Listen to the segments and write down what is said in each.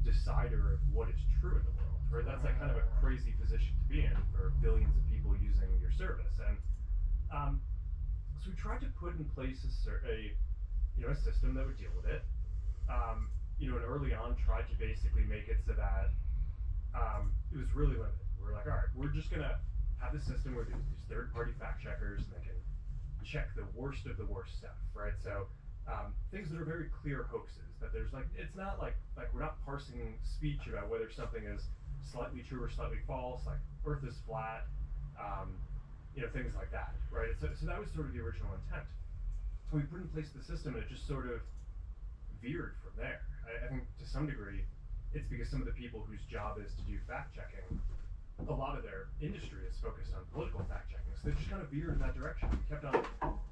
decider of what is true in the world, right? That's like kind of a crazy position to be in for billions of people using your service. And so we tried to put in place a system that would deal with it. And early on tried to basically make it so that it was really limited. We're like, all right, we're just gonna have this system where there's these third-party fact checkers and they can check the worst of the worst stuff, right? So things that are very clear hoaxes. That there's it's not like we're not parsing speech about whether something is slightly true or slightly false, like Earth is flat, things like that, right? So that was sort of the original intent. We put in place the system and it just sort of veered from there. I think to some degree, it's because some of the people whose job is to do fact checking, a lot of their industry is focused on political fact checking. So they just kind of veered in that direction. We kept on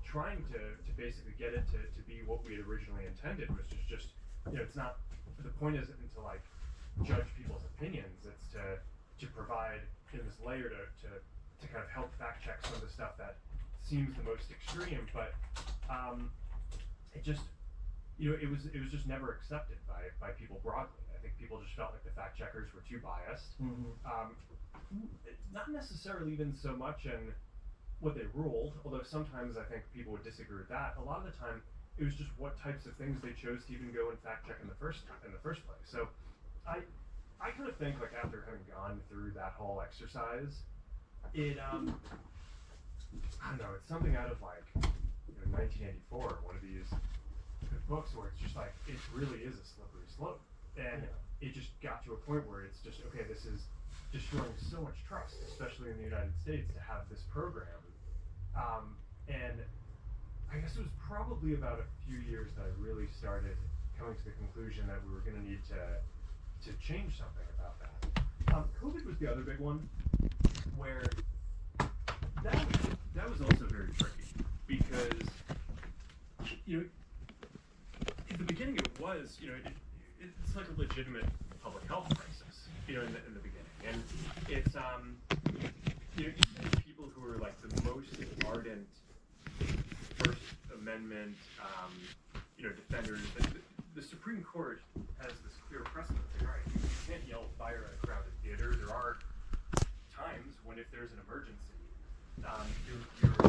trying to basically get it to be what we had originally intended, which is just, it's not, the point isn't to like judge people's opinions, it's to provide this layer to kind of help fact check some of the stuff that seems the most extreme, but it just, it was just never accepted by people broadly. I think people just felt like the fact checkers were too biased. Not necessarily even so much in what they ruled, although sometimes I think people would disagree with that. A lot of the time, it was just what types of things they chose to even go and fact check in the first place. So I kind of think, like, after having gone through that whole exercise, it I don't know, it's something out of like 1984, one of these books where it's just like it really is a slippery slope, and it just got to a point where it's just, okay, this is destroying so much trust, especially in the United States, to have this program. And I guess it was probably about a few years that I really started coming to the conclusion that we were going to need to change something about that. COVID was the other big one, where that was also very tricky, because at the beginning it was, it's like a legitimate public health crisis, in the beginning, and it's even people who are like the most ardent First Amendment, defenders. The Supreme Court has this clear precedent. All right, you can't yell fire at a crowded theater. There are times when, if there's an emergency, your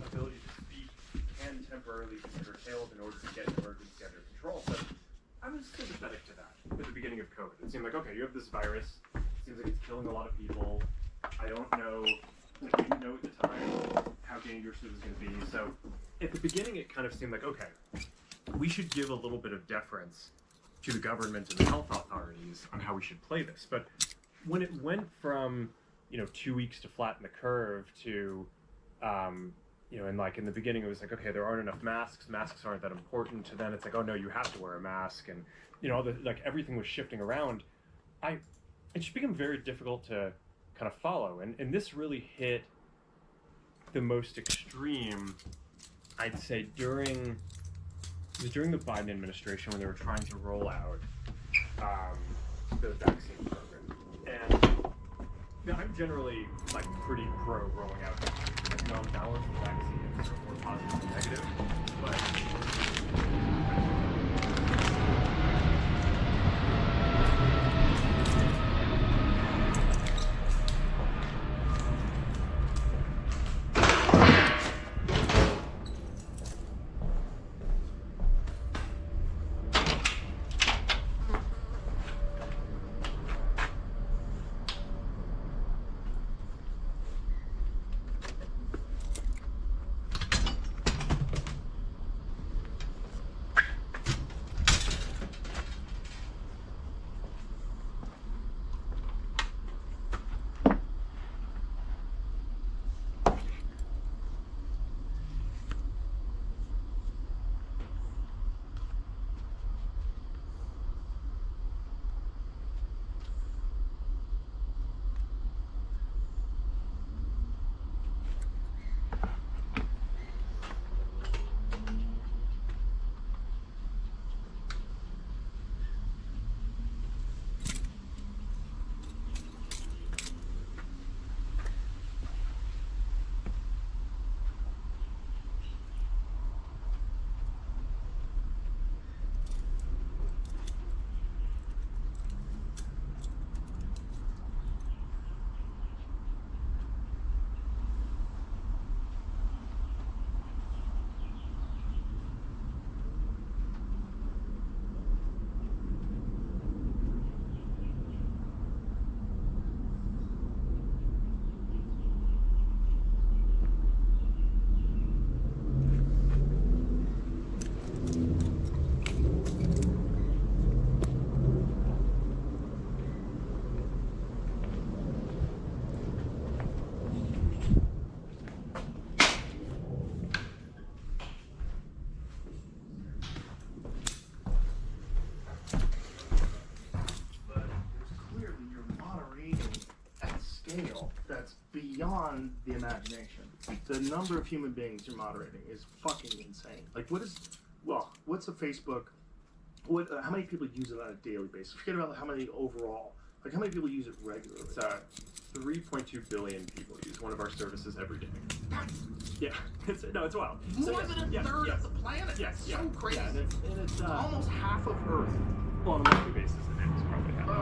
ability to speak can temporarily be curtailed in order to get an emergency under control. So I was sympathetic to that at the beginning of COVID. It seemed like, okay, you have this virus. It seems like it's killing a lot of people. I don't know. We didn't know at the time how dangerous it was going to be. So at the beginning, it kind of seemed like, okay, we should give a little bit of deference to the government and the health authorities on how we should play this. But when it went from 2 weeks to flatten the curve to and like in the beginning it was like, okay, there aren't enough masks aren't that important, to then it's like, oh no, you have to wear a mask, and everything was shifting around. It just became very difficult to kind of follow, and this really hit the most extreme, I'd say, during the Biden administration, when they were trying to roll out the vaccine program. And I'm generally like pretty pro rolling out non-balanced vaccines, or more positive than negative, but scale that's beyond the imagination. The number of human beings you're moderating is fucking insane. Like, what's a Facebook? How many people use it on a daily basis? Forget about how many overall. Like, how many people use it regularly? It's 3.2 billion people use one of our services every day. Yeah, it's wild. More than a third of the planet. Yes, so crazy. Yeah, and it's almost half of Earth. Well, on a monthly basis, it is probably half. So,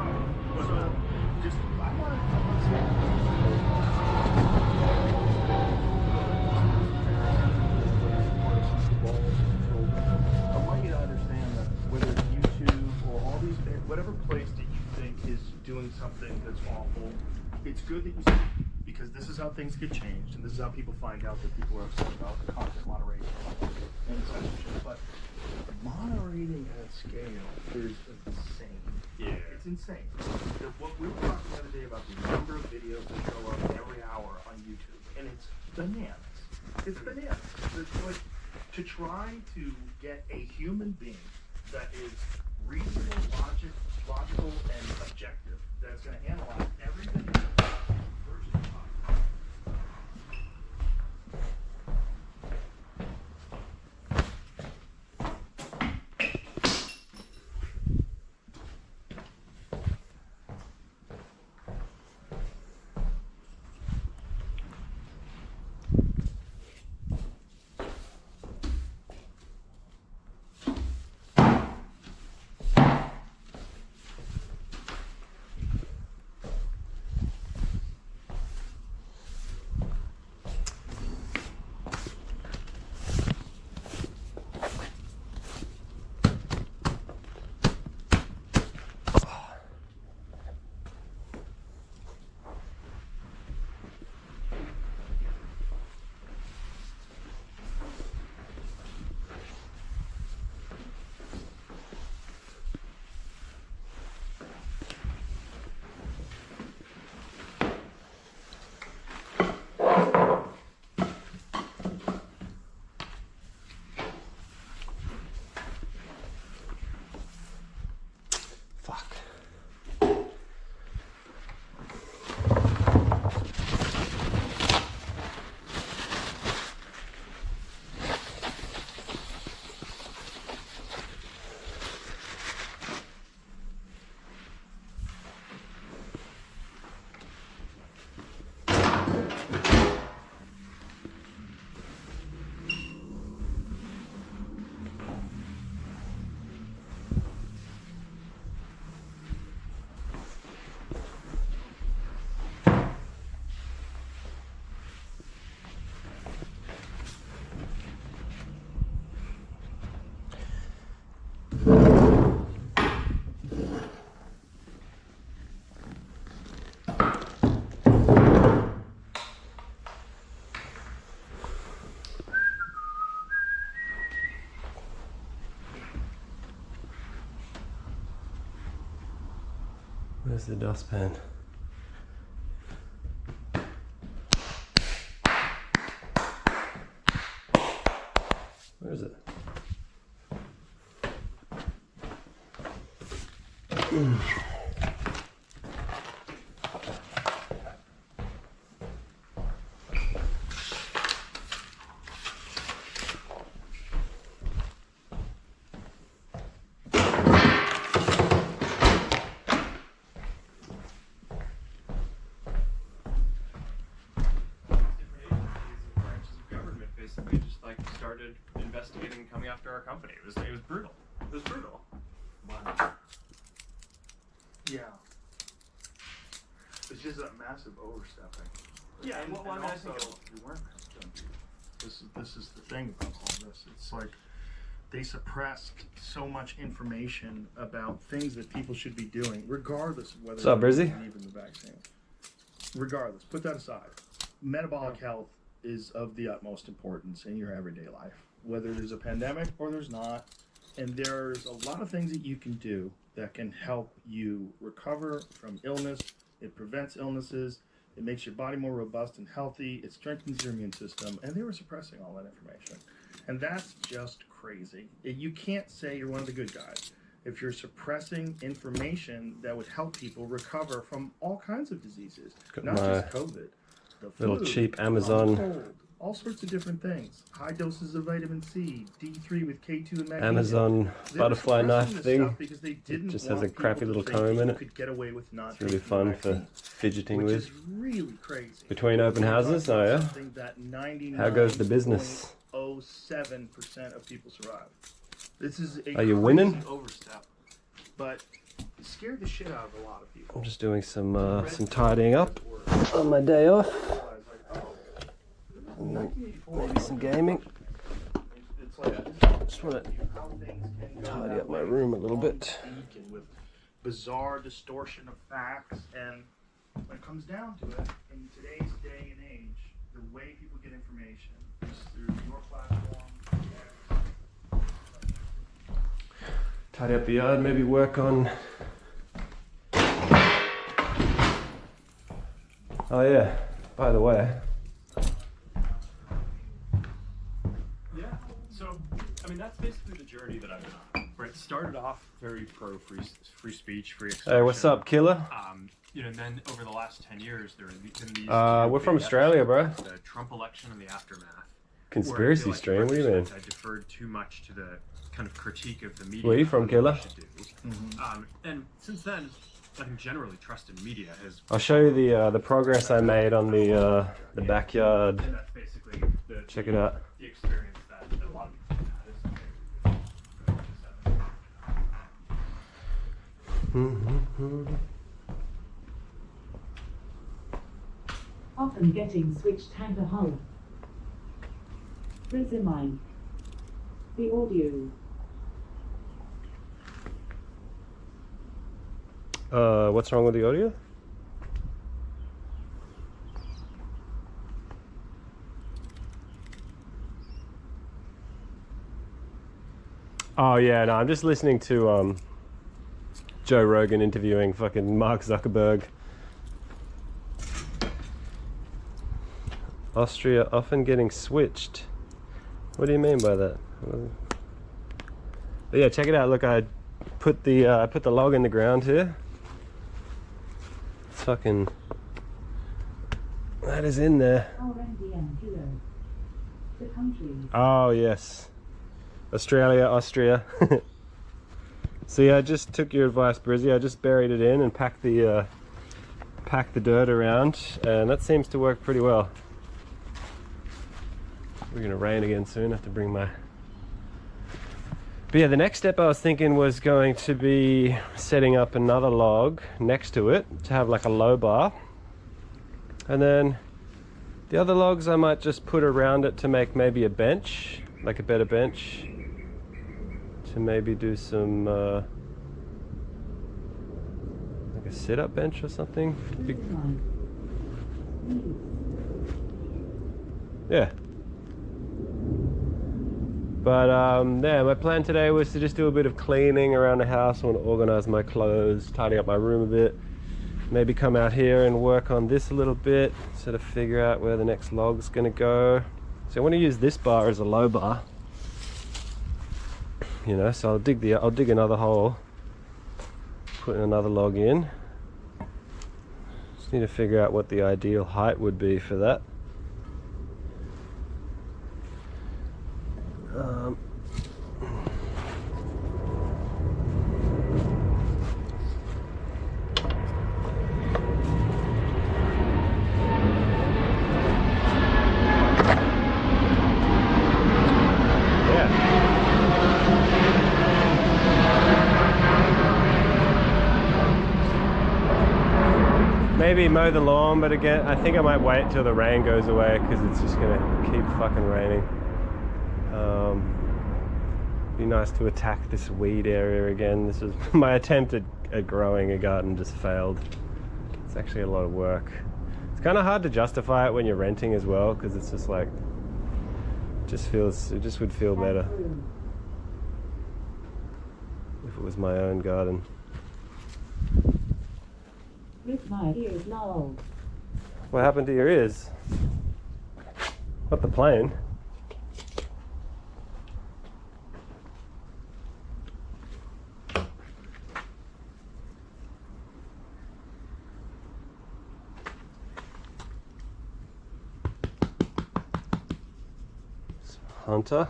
just I want to say. I want you to understand that whether it's YouTube or all these, whatever place that you think is doing something that's awful, it's good that you speak, because this is how things get changed, and this is how people find out that people are upset about the content moderation and censorship. But moderating at scale is insane. Yeah. It's insane. What we were talking the other day about the number of videos that show up every hour on YouTube, and it's bananas. It's bananas. It's like, to try to get a human being that is reasonable, logical, and objective, that's going to analyze everything. Where's the dustpan? Where is it? Basically just like started investigating and coming after our company. It was brutal. It was brutal. Wow. Yeah. It's just a massive overstepping. Yeah, and well, I mean, also, I think we weren't junkies. This is the thing about all this. It's like they suppressed so much information about things that people should be doing, regardless of whether What's up, they Brizzy? believe in the vaccine. Regardless, put that aside. Metabolic health is of the utmost importance in your everyday life, whether there's a pandemic or there's not. And there's a lot of things that you can do that can help you recover from illness. It prevents illnesses. It makes your body more robust and healthy. It strengthens your immune system. And they were suppressing all that information. And that's just crazy. You can't say you're one of the good guys if you're suppressing information that would help people recover from all kinds of diseases, Got not my just COVID, the little flu, cheap common Amazon. cold, all sorts of different things. High doses of vitamin C, D3 with K2 and magnesium. Amazon They butterfly were knife suppressing this thing. stuff because they didn't Just want has a crappy people to little think comb that in you it. could get away with not It's really taking fun the for vaccine, fidgeting which with. is really crazy. Between open We're houses? talking Oh, about yeah? something that How goes the business? 99.07% of people survive. This is a Are you crazy winning? overstep, but it scared the shit out of a lot of people. I'm just doing some tidying up on my day off. And then maybe some gaming. Just want to tidy up my room a little bit. With bizarre distortion of facts, and when it comes down to it, in today's day and age, the way people get information is through your platform. Tidy up the yard, maybe work on... Oh yeah, by the way. Yeah. So, I mean, that's basically the journey that I've been on. Where it started off very pro free speech, free expression. Hey, what's up, killer? You know, and then over the last 10 years, there have been these. We're from Australia, bro. The Trump election and the aftermath. Conspiracy stream, what do you mean? I deferred too much to the kind of critique of the media. Where are you from, killer? And since then, I think generally trust in media has. I'll show you the progress I made on the backyard. And that's basically the. Check it out. The experience that a lot of people had. Often getting switched tanker hull. Prismine. The audio. What's wrong with the audio? Oh yeah, no, I'm just listening to Joe Rogan interviewing fucking Mark Zuckerberg. Austria often getting switched. What do you mean by that? But yeah, check it out. Look, I put the log in the ground here. It's fucking. That is in there. RNDM Kilo. The countries. Oh yes, Australia, Austria. So yeah, I just took your advice, Brizzy. I just buried it in and packed the dirt around, and that seems to work pretty well. We're gonna rain again soon. I have to bring my. But yeah, the next step I was thinking was going to be setting up another log next to it to have like a low bar, and then the other logs I might just put around it to make maybe a bench, like a better bench, to maybe do some like a sit-up bench or something. Yeah. But yeah, my plan today was to just do a bit of cleaning around the house. I want to organize my clothes, tidy up my room a bit, maybe come out here and work on this a little bit, sort of figure out where the next log's gonna go. So I want to use this bar as a low bar, you know. So I'll dig another hole, put another log in. Just need to figure out what the ideal height would be for that. Maybe mow the lawn, but again, I think I might wait till the rain goes away because it's just gonna keep fucking raining. Be nice to attack this weed area again. This was my attempt at growing a garden, just failed. It's actually a lot of work. It's kind of hard to justify it when you're renting as well, because it's just like, it just would feel better if it was my own garden. With my ears low. What happened to your ears? What, the plane? Hunter.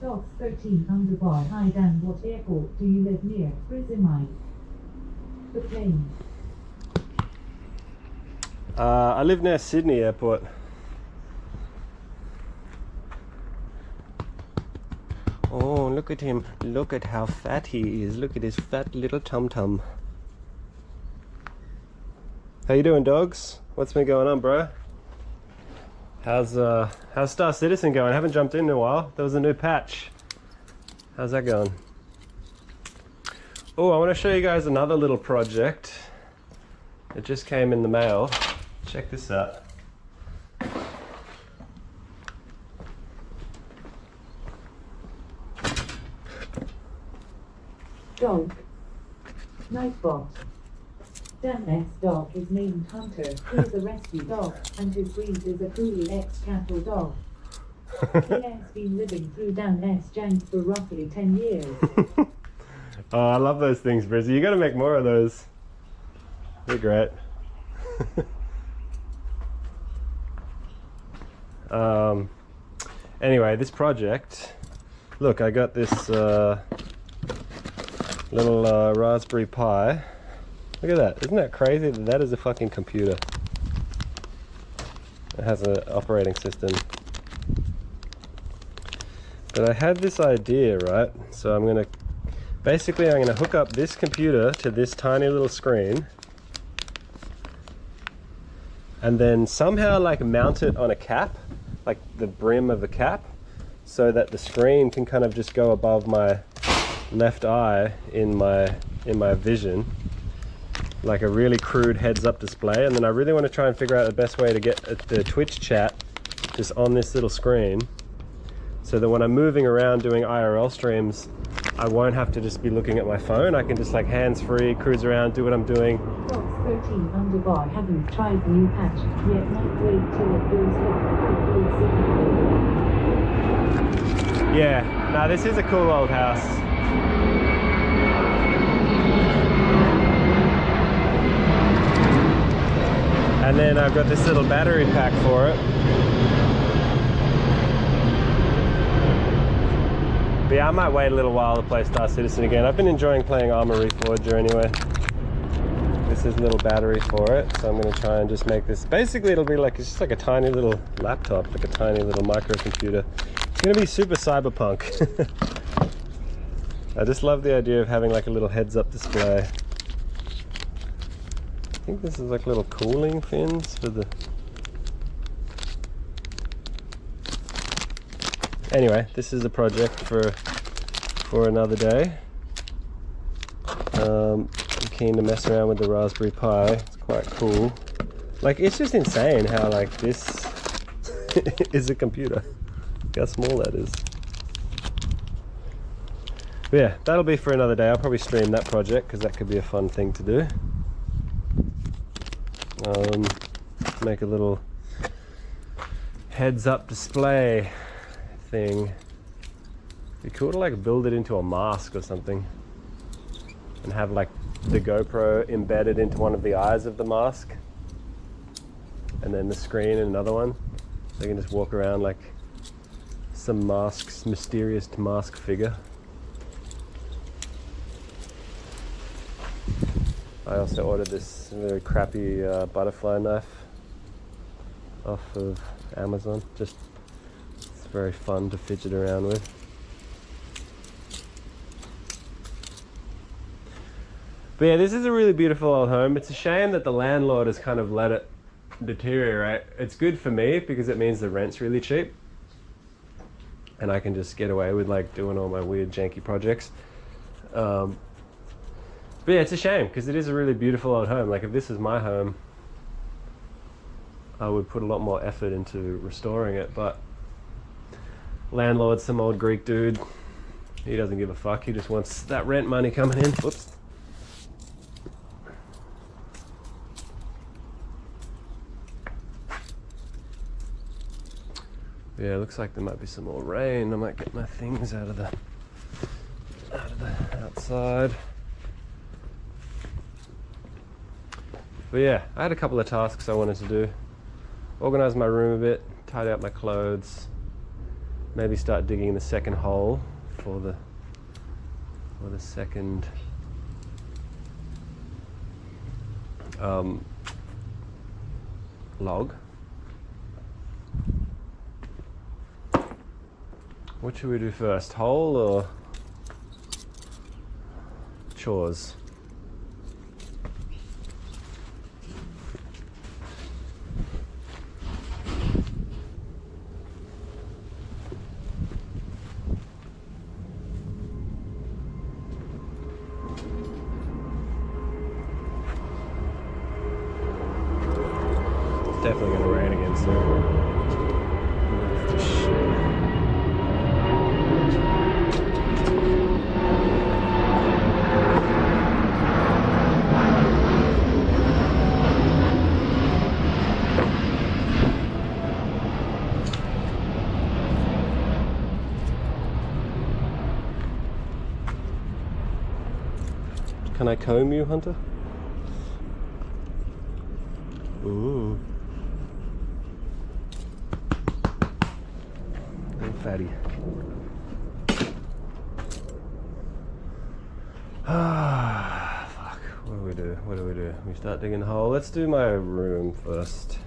Dogs 13 underbar. Hi Dan, what airport do you live near? Brisbane. The plane. I live near Sydney Airport. Oh, look at him. Look at how fat he is. Look at his fat little tum-tum. How you doing, dogs? What's been going on, bro? How's Star Citizen going? I haven't jumped in a while. There was a new patch. How's that going? Oh, I want to show you guys another little project. It just came in the mail. Check this out. Dog. Nightbot. Dan's dog is named Hunter. He is a rescue dog, and his breed is a Cooley ex-cattle dog. He has been living through Dan's jank for roughly 10 years. Oh, I love those things, Brizzy. You gotta make more of those. They're great. Anyway, this project. Look, I got this little Raspberry Pi. Look at that. Isn't that crazy that that is a fucking computer? It has an operating system. But I had this idea, right? So I'm gonna hook up this computer to this tiny little screen and then somehow like mount it on a cap, like the brim of a cap, so that the screen can kind of just go above my left eye in my vision, like a really crude heads-up display. And then I really want to try and figure out the best way to get the Twitch chat just on this little screen, so that when I'm moving around doing IRL streams, I won't have to just be looking at my phone. I can just like hands-free cruise around, do what I'm doing. Dogs 13 underbar. Haven't tried the new patch yet. Might wait till it goes live. Yeah, no, this is a cool old house. And then I've got this little battery pack for it. But yeah, I might wait a little while to play Star Citizen again. I've been enjoying playing Armor Reforger anyway. This is a little battery for it, so I'm going to try and just make this. Basically, it'll be like, it's just like a tiny little laptop, like a tiny little microcomputer. It's going to be super cyberpunk. I just love the idea of having like a little heads-up display. I think this is like little cooling fins for the... Anyway, this is a project for another day. I'm keen to mess around with the Raspberry Pi. It's quite cool. Like, it's just insane how like this is a computer. Look how small that is. But yeah, that'll be for another day. I'll probably stream that project because that could be a fun thing to do. Make a little heads-up display thing. Be cool to like build it into a mask or something and have like the GoPro embedded into one of the eyes of the mask and then the screen in another one, so you can just walk around like some mysterious mask figure. I also ordered this very crappy butterfly knife off of Amazon. Just it's very fun to fidget around with. But yeah, this is a really beautiful old home. It's a shame that the landlord has kind of let it deteriorate. It's good for me because it means the rent's really cheap and I can just get away with like doing all my weird janky projects. But yeah, it's a shame because it is a really beautiful old home. Like if this is my home, I would put a lot more effort into restoring it, but landlord's some old Greek dude. He doesn't give a fuck. He just wants that rent money coming in. Whoops. Yeah, looks like there might be some more rain. I might get my things out of the outside. But yeah, I had a couple of tasks I wanted to do. Organize my room a bit, tidy up my clothes, maybe start digging the second hole for the second log. What should we do first, hole or chores? It's definitely going to rain again soon. Can I comb you, Hunter? Ooh. Little fatty. Ah, fuck. What do we do? What do we do? We start digging the hole. Let's do my room first.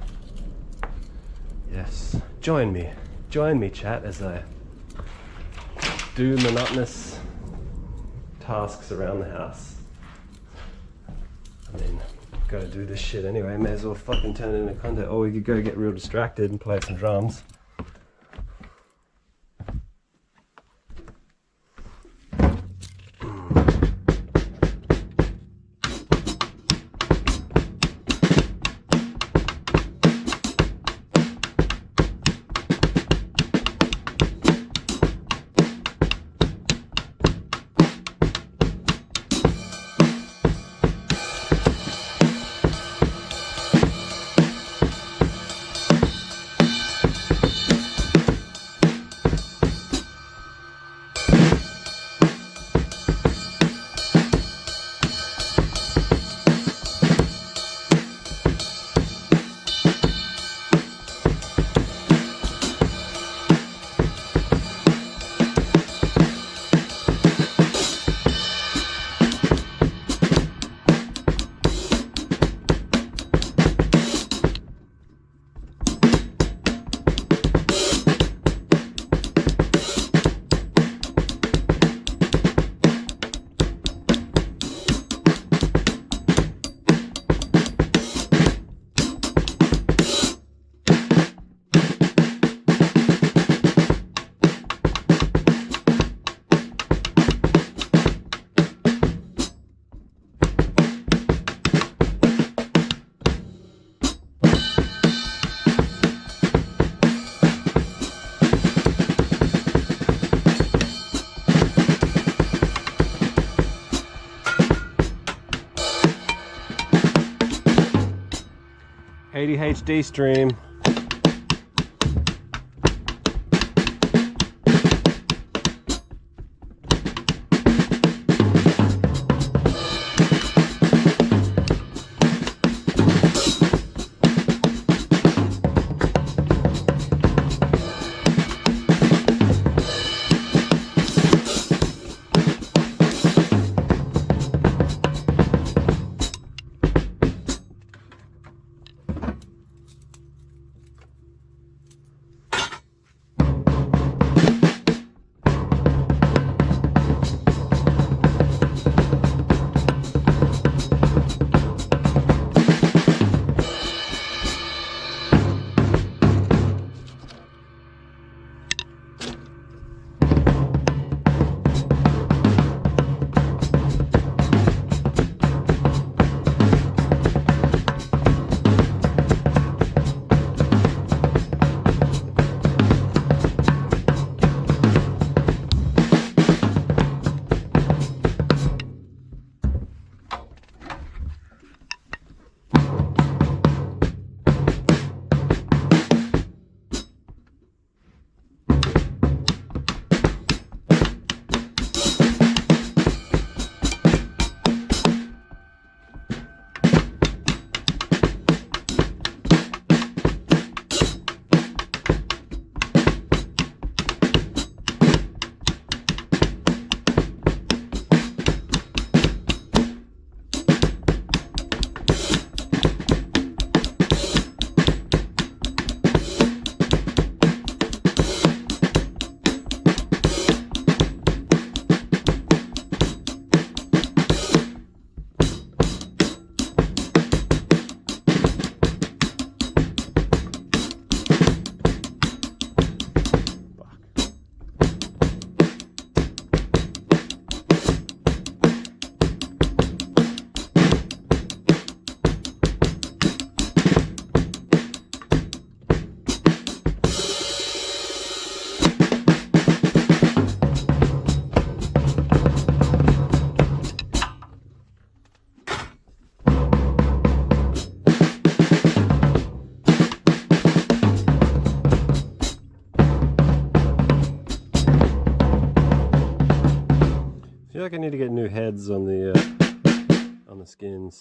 Yes. Join me. Join me, chat, as I do monotonous tasks around the house. I mean, gotta do this shit anyway, may as well fucking turn it into content. Or we could go get real distracted and play some drums. ADHD stream. feel like I need to get new heads on the skins.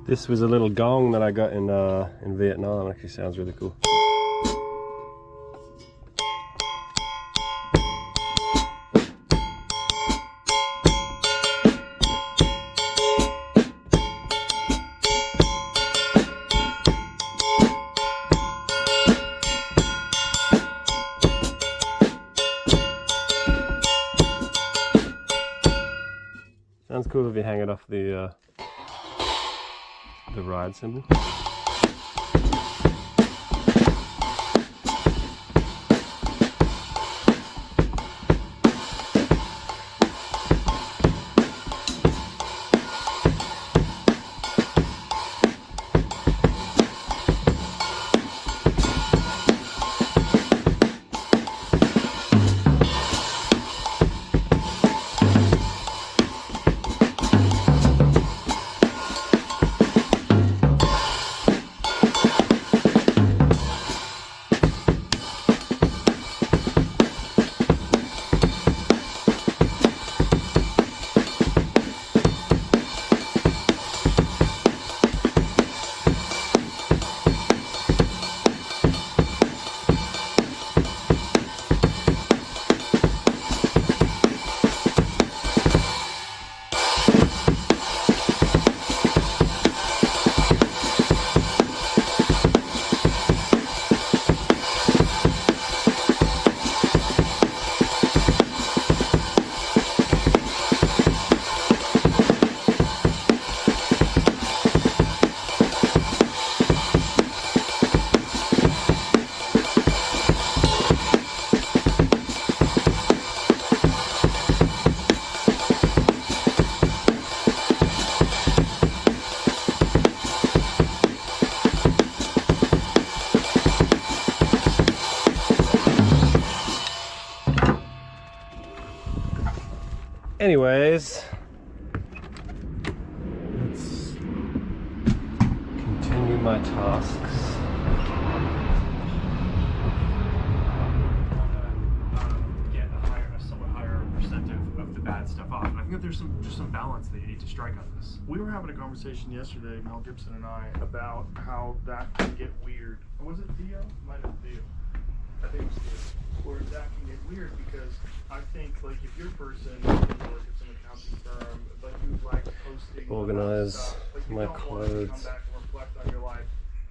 This was a little gong that I got in Vietnam. It actually sounds really cool. Sounds cool if you hang it off the ride symbol. Anyways, let's continue my tasks. Get a somewhat higher percent of the bad stuff off. And I think that there's just some balance that you need to strike on this. We were having a conversation yesterday, Mel Gibson and I, about how that can get weird. Or was it Theo? Might have been Theo. I think it was Theo. Where that can get weird because I think, like, if you're a person who works at some accounting firm, but you like posting Organize stuff, like you my don't clothes. want to come back and reflect on your life.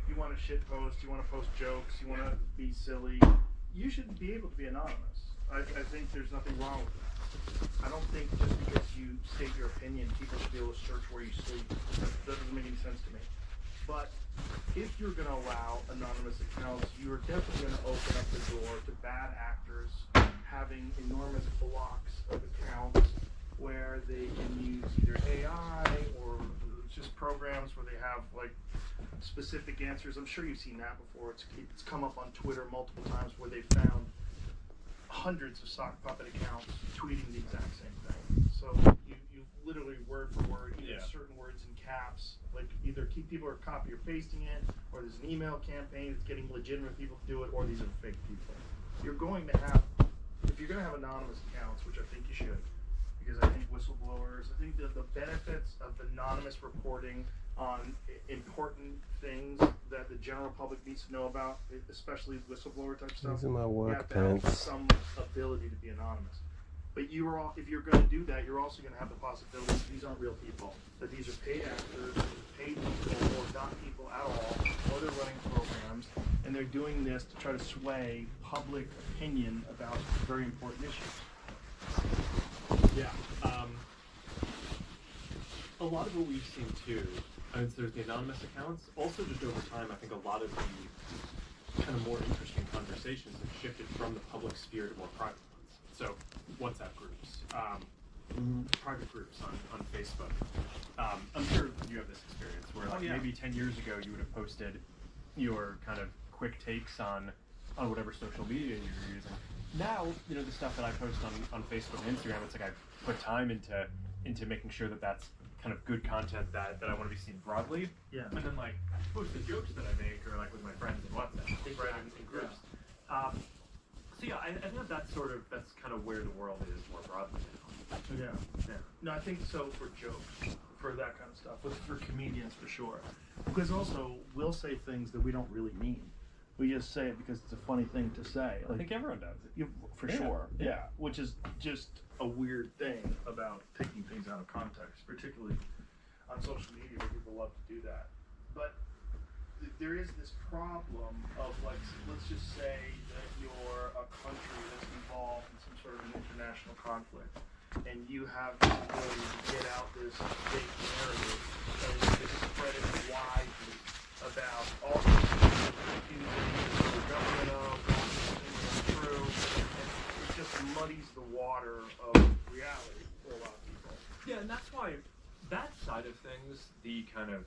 You want to shit post, you want to post jokes, you want to be silly. You should be able to be anonymous. I think there's nothing wrong with that. I don't think just because you state your opinion, people should be able to search where you sleep. That doesn't make any sense to me. But if you're going to allow anonymous accounts, you're definitely going to open up the door to bad actors having enormous blocks of accounts where they can use either AI or just programs where they have like specific answers. I'm sure you've seen that before. It's come up on Twitter multiple times where they found hundreds of sock puppet accounts tweeting the exact same thing. So you literally word for word, either certain words in caps, like either keep people are copy or pasting it, or there's an email campaign that's getting legitimate people to do it, or these are fake people. You're going to have, if you're going to have anonymous accounts, which I think you should, because I think whistleblowers, I think the benefits of anonymous reporting on important things that the general public needs to know about, especially whistleblower type stuff. These are my work you have to have pants. some ability to be anonymous. But if you're going to do that, you're also going to have the possibility that these aren't real people, that these are paid actors, paid people, or not people at all, or they're running programs, and they're doing this to try to sway public opinion about very important issues. Yeah. A lot of what we've seen too, I mean, so there's the anonymous accounts. Also, just over time, I think a lot of the kind of more interesting conversations have shifted from the public sphere to more private ones. So, WhatsApp groups, private groups on Facebook. I'm sure you have this experience where, like, maybe 10 years ago, you would have posted your kind of quick takes on whatever social media you're using. Now, you know, the stuff that I post on Facebook and Instagram, it's like I put time into making sure that that's kind of good content that I want to be seen broadly. Yeah. And then, like, post the jokes that I make or, like, with my friends in WhatsApp, right, in groups. Yeah. So, yeah, I think that's kind of where the world is more broadly now. Yeah. No, I think so for jokes, for that kind of stuff, for comedians for sure. Because also, we'll say things that we don't really mean. We just say it because it's a funny thing to say. I think everyone does it. For sure. Yeah. Which is just a weird thing about taking things out of context, particularly on social media where people love to do that. But there is this problem of, like, let's just say that you're a country that's involved in some sort of an international conflict, and you have this ability to get out this fake narrative and to spread it widely about all these things that accusing the government of, all these things are true, and it just muddies the water of reality for a lot of people. Yeah, and that's why that side of things, the kind of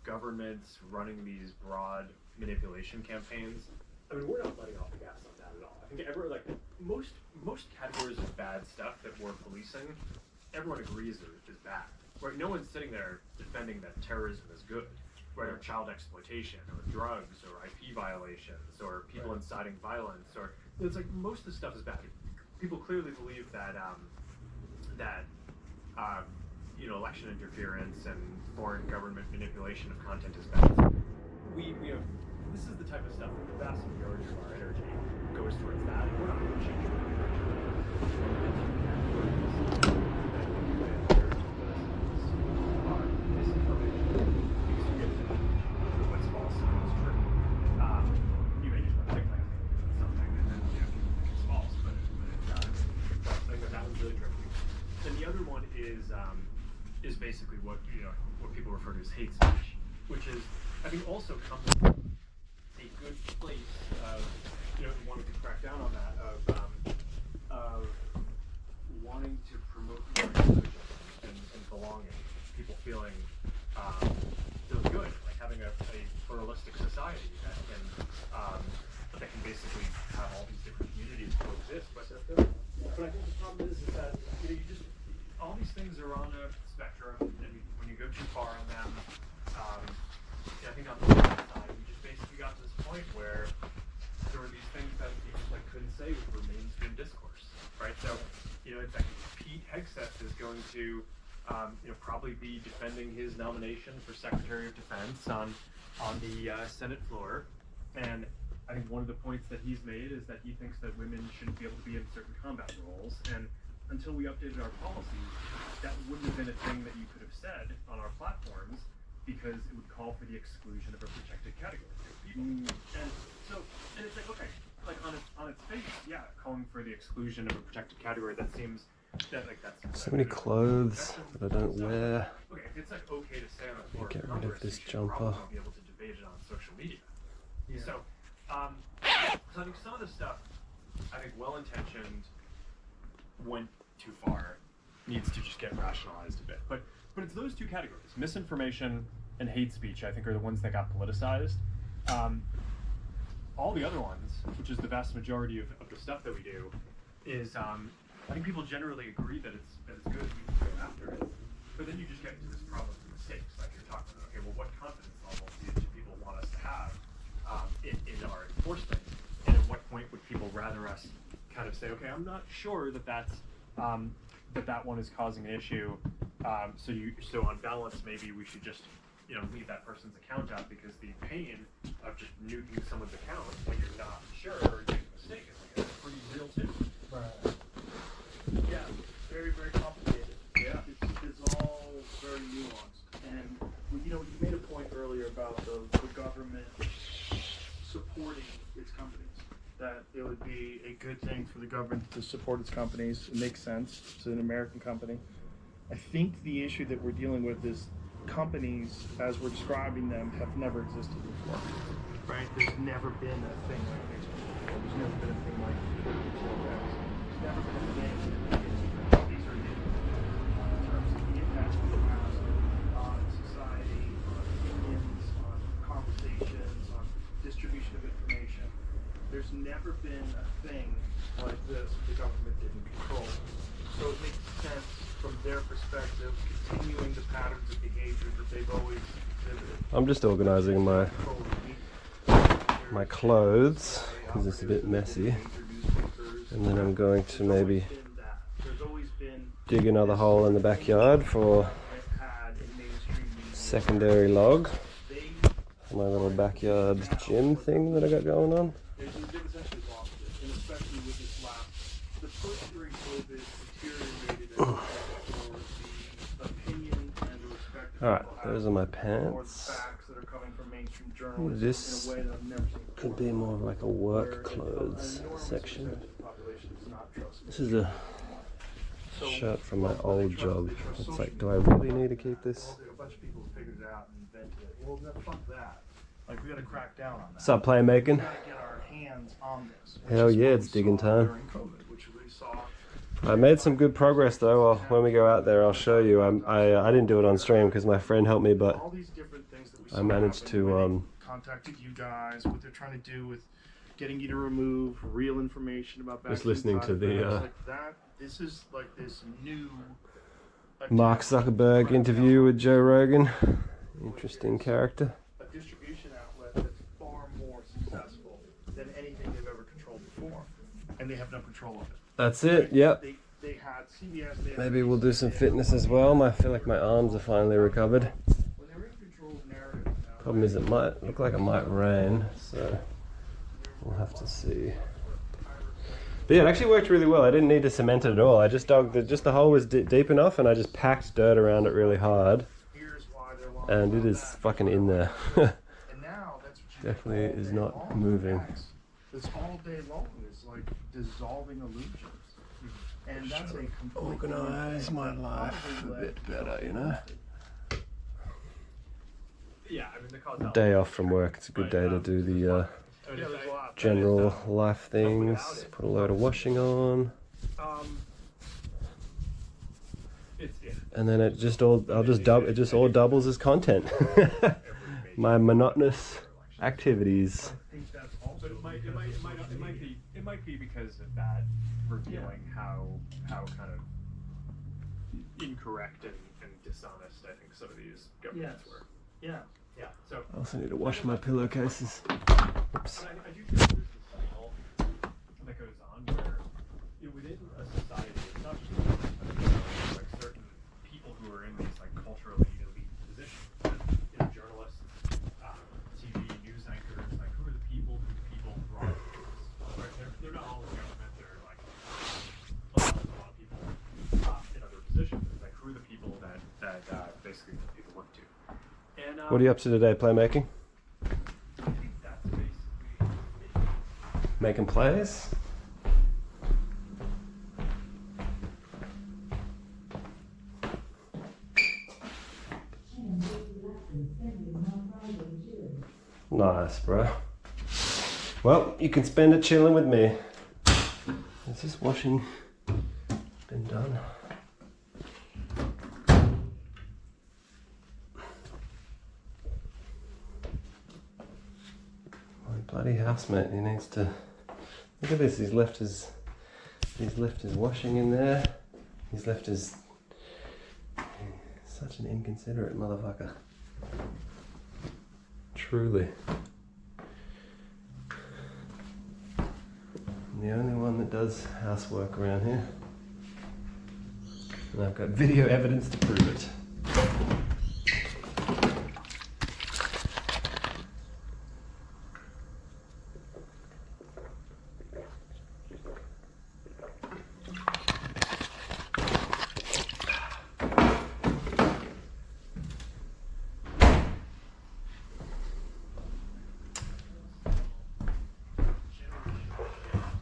governments running these broad manipulation campaigns, I mean, we're not letting off the gas on that at all. I think most categories of bad stuff that we're policing, everyone agrees is bad. Right? No one's sitting there defending that terrorism is good, right? Or child exploitation, or drugs, or IP violations, or people inciting violence, or it's like most of the stuff is bad. People clearly believe that you know, election interference and foreign government manipulation of content is bad. We have, this is the type of stuff that the vast majority of our energy goes towards that, and we're not going to change what's false and what's true. You may just want to think like something, and then you know, think it's false, but that one's really tricky. And the other one is basically what people refer to as hate speech, which is, I think, also comes from a good place of, you know, wanting to crack down on that, of wanting to promote inclusion and belonging, people feeling good, like having a pluralistic society that can basically have all these different communities coexist. But I think the problem is that, you know, all these things are on a spectrum, and when you go too far on them, I think on the other side, we just basically got to this point where there were these things that you just like couldn't say were mainstream discourse, right? So, you know, it's like Pete Hegseth is going to, probably be defending his nomination for Secretary of Defense on the Senate floor, and I think one of the points that he's made is that he thinks that women shouldn't be able to be in certain combat roles, and until we updated our policies, that wouldn't have been a thing that you could have said on our platforms, because it would call for the exclusion of a protected category of people. And it's like, okay, like on its face, yeah, calling for the exclusion of a protected category, that seems that's so many clothes that I don't wear. Okay, if it's like okay to say on the floor Get of rid Congress, of this you should jumper. probably be able to debate it on social media. Yeah. So I think some of the stuff, I think well-intentioned, went too far, needs to just get rationalized a bit. But it's those two categories: misinformation and hate speech, I think, are the ones that got politicized. All the other ones, which is the vast majority of the stuff that we do, is I think people generally agree that it's good. We can go after it, but then you just get into this problem of mistakes, like you're talking about. Okay, well, what confidence level do people want us to have in our enforcement, and at what point would people rather us kind of say, okay, I'm not sure that that one is causing an issue, so on balance, maybe we should just leave that person's account out, because the pain of just nuking someone's account when you're not sure or doing a mistake is pretty real too. Right. Yeah, very, very complicated. Yeah. It's all very nuanced. And, you made a point earlier about the government supporting its companies. That it would be a good thing for the government to support its companies. It makes sense. It's an American company. I think the issue that we're dealing with is companies, as we're describing them, have never existed before. Right? There's never been a thing like Facebook before. There's never been a thing like Twitter before. There's never been a thing like Instagram. These are new in terms of the impact it has on society, on opinions, on conversations, on distribution of information. There's never been a thing like this the government didn't control. So it makes sense from their perspective, continuing the patterns of behavior that they've always exhibited. I'm just organizing my clothes because it's a bit messy, and then I'm going to maybe dig another hole in the backyard for secondary log for my little backyard gym thing that I got going on. They've essentially lost it, and especially with this the push during COVID deteriorated for the opinion and the respect. Alright, those are my pants. This could be more of like a work clothes section. This is a shirt from my old job. It's like, do I really need to keep this? A bunch of people figured it out and invented it. Well, fuck that. Like, we gotta crack down on that. What's up, playmaking? We gotta get our hands on this. Hell yeah, it's digging time. During COVID, which we saw. I made some good progress though. Well, when we go out there, I'll show you. I didn't do it on stream because my friend helped me, but All these different things that we I managed to contacted you guys, what they're trying to do with getting you to remove real information about just listening to the like that. This is like this new Mark Zuckerberg interview with Joe Rogan. Interesting character. A distribution outlet that's far more successful than anything they've ever controlled before, and they have no control of it. That's it. Yep. They had CBS. They had Maybe we'll do some fitness as well. I feel like my arms are finally recovered. When they were in control of narrative now, Problem is, it might look like it might rain, so we'll have to see. But yeah, it actually worked really well. I didn't need to cement it at all. I just dug the hole was deep enough, and I just packed dirt around it really hard, and it is fucking in there. Definitely is not moving. It's all day long. It's like dissolving illusions. And that's a completely Organize my life a bit better, you know? Yeah, I mean, the cause Day off from work, it's a good day to do the general life things. Put a load of washing on. And then it just all doubles as content. My monotonous activities. But it might be because of that revealing how kind of incorrect and dishonest I think some of these governments were. Yeah. Yeah. So I also need to wash my pillowcases. Oops. I do think there's this cycle that goes on where within a society, it's not just like certain people who are in these like culturally elite positions, journalists, TV news anchors, like who are the people who are right? They're not all in government. They're like a lot of people in other positions. Like who are the people that basically people look to? And What are you up to today, playmaking? I think that's basically Making plays? Nice, bro. Well, you can spend it chilling with me. Is this washing been done? Bloody housemate, he needs to... Look at this, he's left his washing in there. He's left his... Such an inconsiderate motherfucker. Truly. I'm the only one that does housework around here. And I've got video evidence to prove it.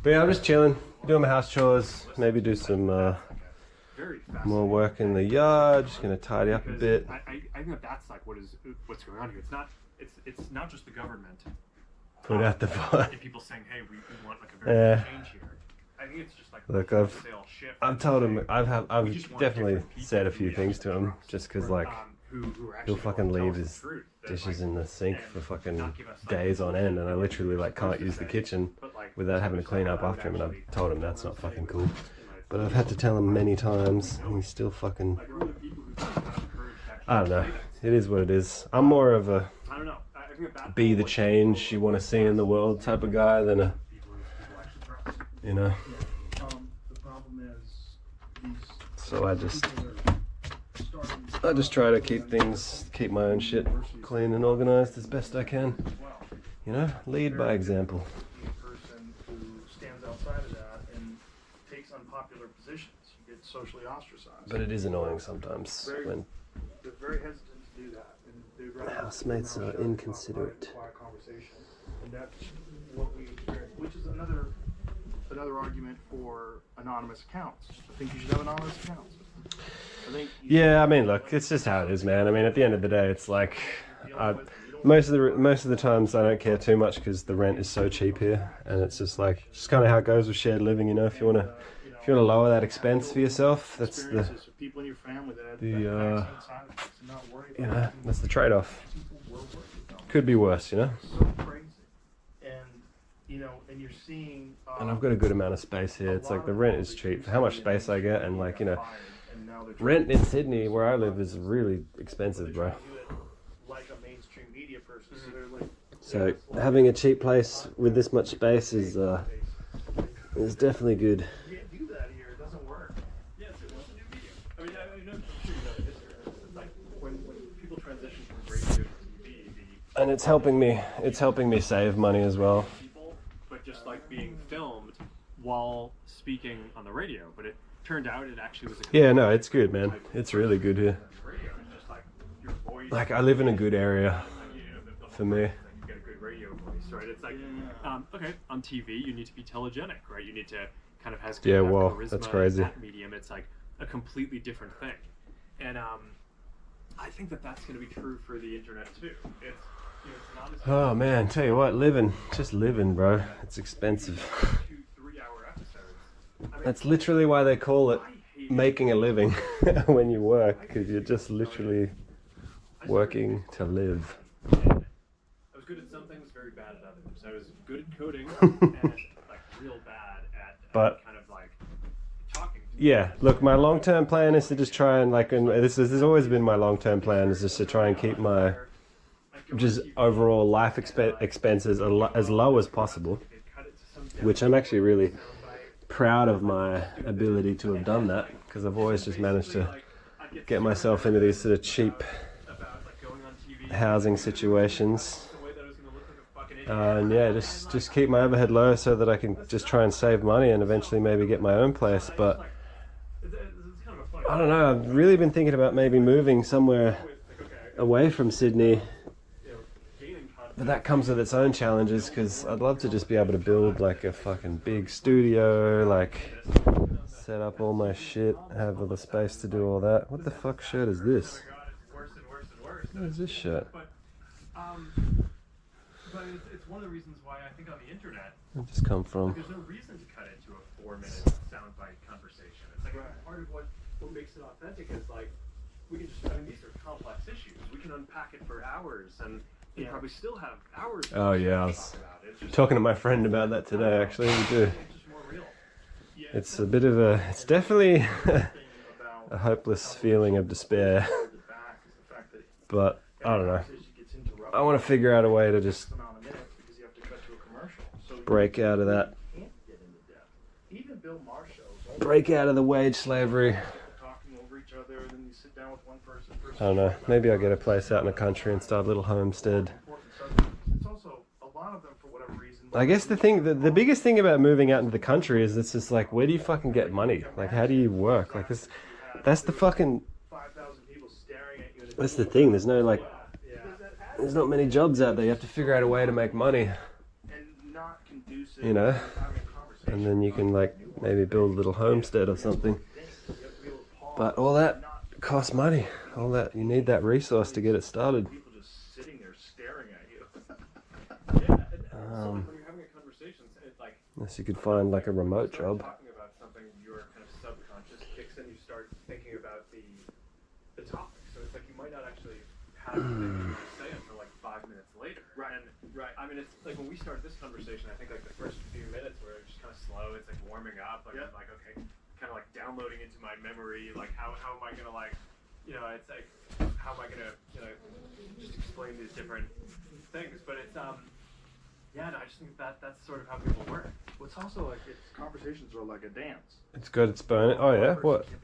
But yeah, I'm just chilling, doing my house chores, maybe do some more work in the yard, just gonna tidy up a bit. I think that's like what's going on here. It's not just the government. Put out the fire. People saying, hey, we want like a very big change here. I think it's just like look, I've told him, I've definitely said a few things to him, just because like he'll fucking leave his dishes in the sink for fucking days on end, and I literally like can't use the kitchen without having to clean up after him, and I've told him that's not fucking cool. But I've had to tell him many times, and he's still fucking... I don't know. It is what it is. I'm more of a be the change you want to see in the world type of guy than a, you know. So I just try to keep my own shit clean and organized as best I can. You know, lead by example. Person who stands outside of that and takes unpopular positions, you get socially ostracized. But it is annoying sometimes when they're very hesitant to do that, and they'd rather housemates are inconsiderate. And that's what we experience, which is another argument for anonymous accounts. I think you should have anonymous accounts. Yeah, I mean, look, it's just how it is, man. I mean, at the end of the day, it's like most of the times I don't care too much because the rent is so cheap here, and it's just kind of how it goes with shared living. You know, if you wanna lower that expense for yourself, that's the you know, that's the trade-off. Could be worse, you know. And you're seeing. And I've got a good amount of space here. It's like the rent is cheap for how much space I get, and like, you know, rent in Sydney where I live is really expensive, bro. So having a cheap place with this much space is definitely good. You can't do that here. It doesn't work. Yeah, it's a new medium. I mean, I know I'm sure you know the history. It's like when people transition from radio to TV, and it's helping me save money as well. But just like being filmed while speaking on the radio, but it turned out it actually was a yeah, no, it's good, man. It's really good here. Like I live in a good area for me. You get a good radio voice, right? It's like okay, on TV you need to be telegenic, right? You need to kind of have well, charisma. that's crazy. In that medium, it's like a completely different thing, and I think that's going to be true for the internet too. It's not as oh man, tell you what, just living, bro. It's expensive. 2-3 hour episodes. I mean, That's literally why they call it making a living when you work, because you're just literally working to live. I was good at some things, very bad at others. I was good at coding and like real bad at but kind of like talking. Yeah, look, my long-term plan is to just try and like, and this has always been my long-term plan, is just to try and keep my just overall life expenses as low as possible, which I'm actually really proud of my ability to have done that, because I've always just managed to get myself into these sort of cheap housing situations, and yeah, just keep my overhead low so that I can just try and save money and eventually maybe get my own place. But I don't know, I've really been thinking about maybe moving somewhere away from Sydney. But that comes with its own challenges, because I'd love to just be able to build like a fucking big studio, like set up all my shit, have all the space to do all that. What the fuck shirt is this? What is this shirt? But it's one of the reasons why I think on the internet, Where'd this come from? there's no reason to cut into a 4-minute soundbite conversation. It's like part of what makes it authentic is like we can just, I mean, these are complex issues. We can unpack it for hours, and you probably still have hours. Oh yeah, I was to talk about it. It's just talking to my friend about that today. Actually, we do. it's just more real. Yeah, It's a bit of a. It's definitely about a hopeless feeling of despair. the back is the fact that But I don't know. conversation gets interrupted I want to figure out a way to just amount of minutes because you have to cut to a commercial. So you break out of that. can't get into depth. Even Bill Maher shows, Break out of the wage slavery. talking over each other, and then you sit down with one person. I don't know. Maybe I'll get a place out in the country and start a little homestead. Important subjects. It's also a lot of them for whatever reason. I guess the biggest thing about moving out into the country is it's just like, where do you fucking get money? Like, how do you work? Like this, that's the fucking, 5,000 people staring at you. And that's the thing. There's no like, yeah. there's not many jobs out there. You have to figure out a way to make money, And not conducive you know? to having a conversation. And then you can like maybe build a little homestead or something. You have to be able to pause. But all that costs money. All that, you need that resource to get it started. People just sitting there staring at you. Yeah, and also when you're having a conversation, it's like Unless you could find like a remote start job. talking about something, your kind of subconscious kicks in. You start thinking about the topic. So it's like you might not actually have anything to say until like 5 minutes later. Right. And I mean, it's like when we started this conversation, I think like the first few minutes were just kind of slow. It's like warming up. Like Yeah. I'm like, okay, kind of like downloading into my memory. Like how am I gonna like, you know, it's like how am I gonna, you know, just explain these different things. But it's yeah, no, I just think that's sort of how people work. What's also like, it's conversations are like a dance. It's good. It's burning. Oh yeah.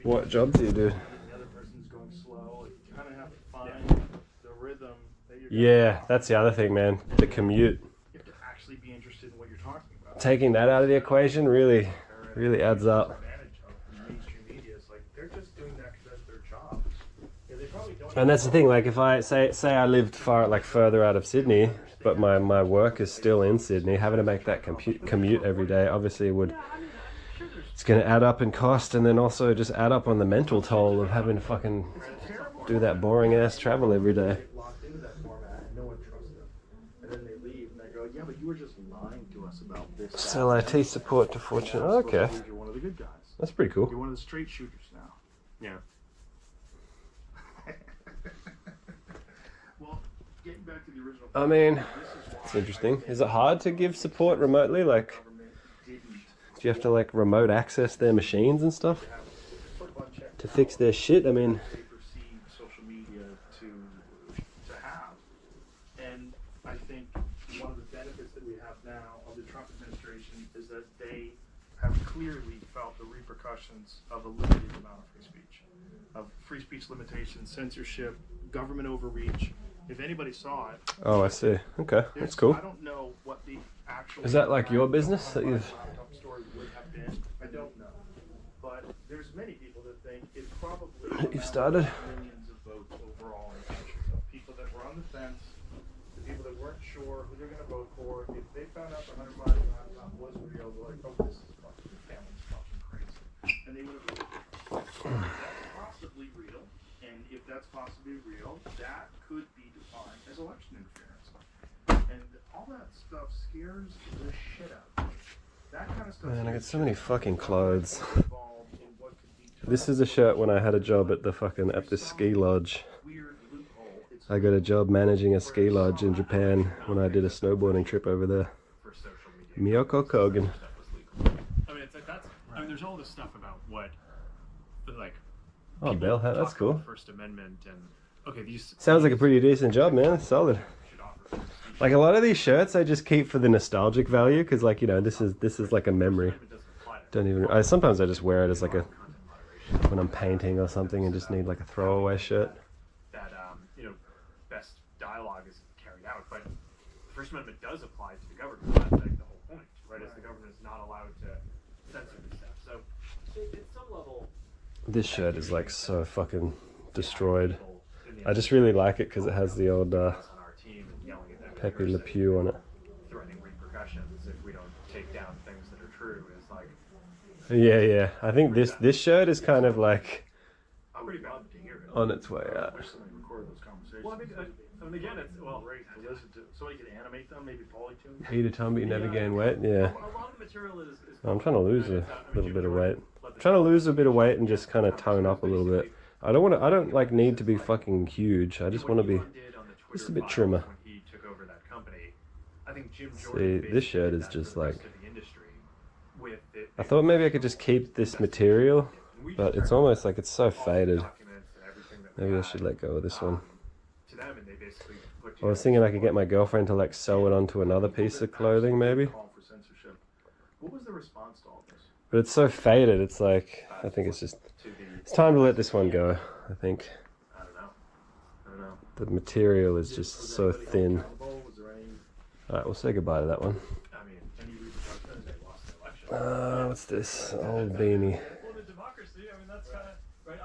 What job do you do? The other person's going slow. You kind of have to find the rhythm that you're Yeah, that's the other thing, man. The commute. You have to actually be interested in what you're talking about. Taking that out of the equation really adds up. Advantage of mainstream media is like they're just doing that because that's their job. Yeah, they probably don't. And that's the thing. Like if I say I lived further out of Sydney, but my work is still in Sydney, having to make that commute every day obviously it's going to add up in cost, and then also just add up on the mental toll of having to fucking do that boring ass travel every day. Get locked into that format and no one trusts them. And then they leave and they go, yeah, but you were just lying to us about this. Sell IT support to Fortune. Oh, okay, You're one of the good guys. that's pretty cool. You're one of the straight shooters now. Yeah. Well, getting back to the original. I mean, This is why it's interesting. Is it hard to give support remotely? Like, government didn't do you have to like remote access their machines and stuff have sort of unchecked to fix their shit? I mean, they perceive social media to have. And I think one of the benefits that we have now of the Trump administration is that they have clearly felt the repercussions of a limited amount of free speech limitations, censorship, government overreach. If anybody saw it, oh, I see. Okay, that's there's- cool. I don't know what the actual. Is that like your impact business that of you've- my laptop story would have been? I don't know, but there's many people that think it probably. You've started? Millions of votes overall in the country. Of people that were on the fence, the people that weren't sure who they're going to vote for. If they found out the 100 miles laptop was real, they're like, oh, this is fucking, the family's fucking crazy, and they would have voted for Trump. That's possibly real, and if that's possibly real, that could be defined as election interference. And all that stuff scares the shit out of me. That kind of stuff. Man, I got scares so many fucking clothes. involved in what could be This is a shirt when I had a job at the fucking at this ski lodge. weird loophole. It's I got a job managing a ski lodge in Japan when I did a snowboarding trip over there. For social media. Miyoko Kogan. Stuff was legal. I mean, it's like that's. I mean, there's all this stuff about what, like. Oh, people bell hat, talk that's cool. about First Amendment and okay, these Sounds like a pretty decent job, man. Solid. should offer free speech. Like a lot of these shirts, I just keep for the nostalgic value because, like, you know, this is like a memory. It doesn't apply to Don't even. Sometimes I just wear it as like a content moderation. when I'm painting or something and just need like a throwaway shirt. That you know, best dialogue is carried out, but the First Amendment does apply to the government. That's like the whole point, right? Is the government is not allowed to censor this stuff. So, at some level, This shirt is like so fucking destroyed. people in the I just really like it because it has the old us on our team and yelling at them, Pepe Le Pew on it. threatening repercussions if we don't take down things that are true. Is like Yeah. I think this shirt is kind of like I'm pretty bothered to hear it. on its way out. Somebody record those conversations. Well, I mean, again, it's well, Great to listen to. Somebody could animate them, maybe polytune. Eat a ton, but you never gain weight. Yeah. a lot of the material is I'm trying to lose a little bit of weight. Trying to lose a bit of weight and just kind of tone up a little bit. I don't like need to be fucking huge. I just want to be just a bit trimmer. When he took over I think Jim See, Jordan this basically shirt did is that just for the rest like- of the industry with it. I thought maybe I could just keep this material, but it's almost like it's so all the faded. documents and everything that we Maybe I had, should let go of this one. to them, and they basically put I was together thinking I this could get my girlfriend to like sew it onto another piece of clothing maybe. Call for censorship. What was the response to all this? But it's so faded, it's like, I think it's just, to the, it's time to let this one go, I think. I don't know. The material is just Was so anybody held thin. accountable? Was there any? Alright, we'll say goodbye to that one. I mean, any repercussions, they lost the election. What's this? Old beanie. Well, the democracy, I mean, that's kind of, right,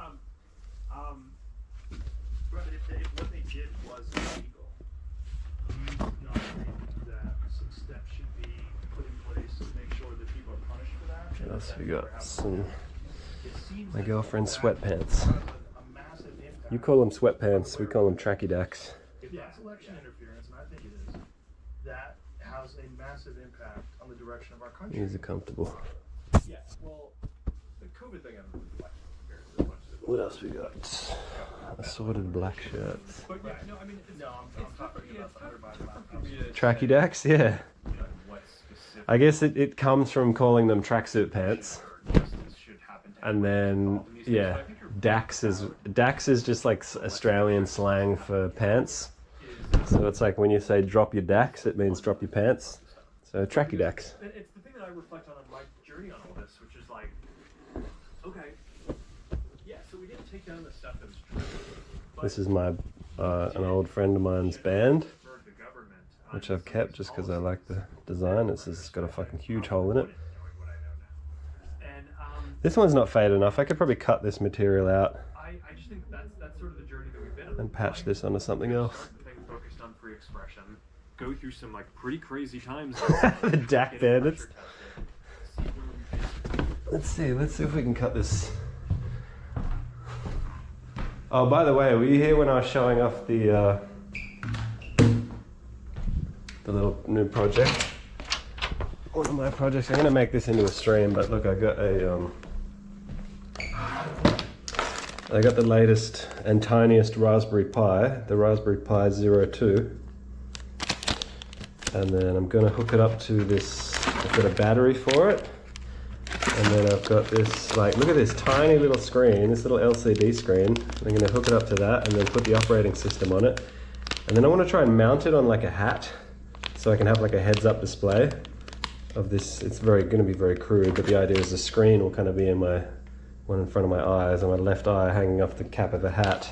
Right, but if what they did was illegal, do you not think that some steps should be put in place to make sure that people are punished for that? What else we got? Some, It seems my like girlfriend's that sweatpants. has a massive impact. You call them sweatpants, we call them tracky dacks. If that's election interference, and I think it is, that has a massive impact on the direction of our country. These are comfortable. yeah, well, the COVID thing, I don't really like compared to as much as it What else we got? Assorted black shirts. But yeah, no, I mean, it's, No, I'm talking about the $100 laptops. Tracky dacks, yeah. you know, what specific I guess it comes from calling them tracksuit pants. justice should happen to And then, involved in these things, yeah, but I think you're Dax is just like Australian slang for pants. is, So it's like when you say drop your Dax, it means drop your pants. So tracky Dax. and it's the thing that I reflect on in my journey on all this, which is like, okay, yeah, so we didn't take down the stuff that was true. But This is my an old friend of mine's band, for the government, which I've kept just because I like the design. It's got a fucking huge hole in it. knowing what I know now. And This one's not faded enough. I could probably cut this material out I just think that's sort of the journey that we've been on. and patch this onto something else. Start the thing focused on free expression, go through some like pretty crazy times. The Dak Get Bandits. pressure tested, see where we basically Let's see if we can cut this. Oh, by the way, were you here when I was showing off the little new project? One of my projects. I'm gonna make this into a stream, but look, I got the latest and tiniest Raspberry Pi, the Raspberry Pi 02. And then I'm gonna hook it up to this, I've got a battery for it. And then I've got this, like, look at this tiny little screen, this little LCD screen. I'm gonna hook it up to that and then put the operating system on it. And then I wanna try and mount it on like a hat so I can have like a heads up display of this. It's gonna be very crude, but the idea is the screen will kind of be in my, one in front of my eyes and my left eye hanging off the cap of a hat.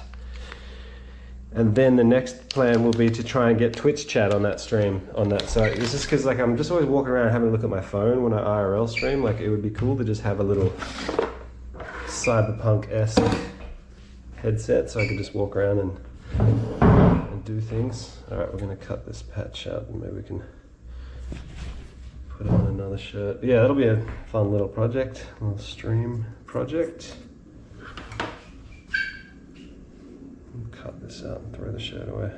And then the next plan will be to try and get Twitch chat on that stream, on that site. It's just because like I'm just always walking around having a look at my phone when I IRL stream. Like it would be cool to just have a little cyberpunk-esque headset so I could just walk around and do things. All right, we're gonna cut this patch out and maybe we can put on another shirt. Yeah, that'll be a fun little project, a little stream project. Cut this out and throw the shirt away.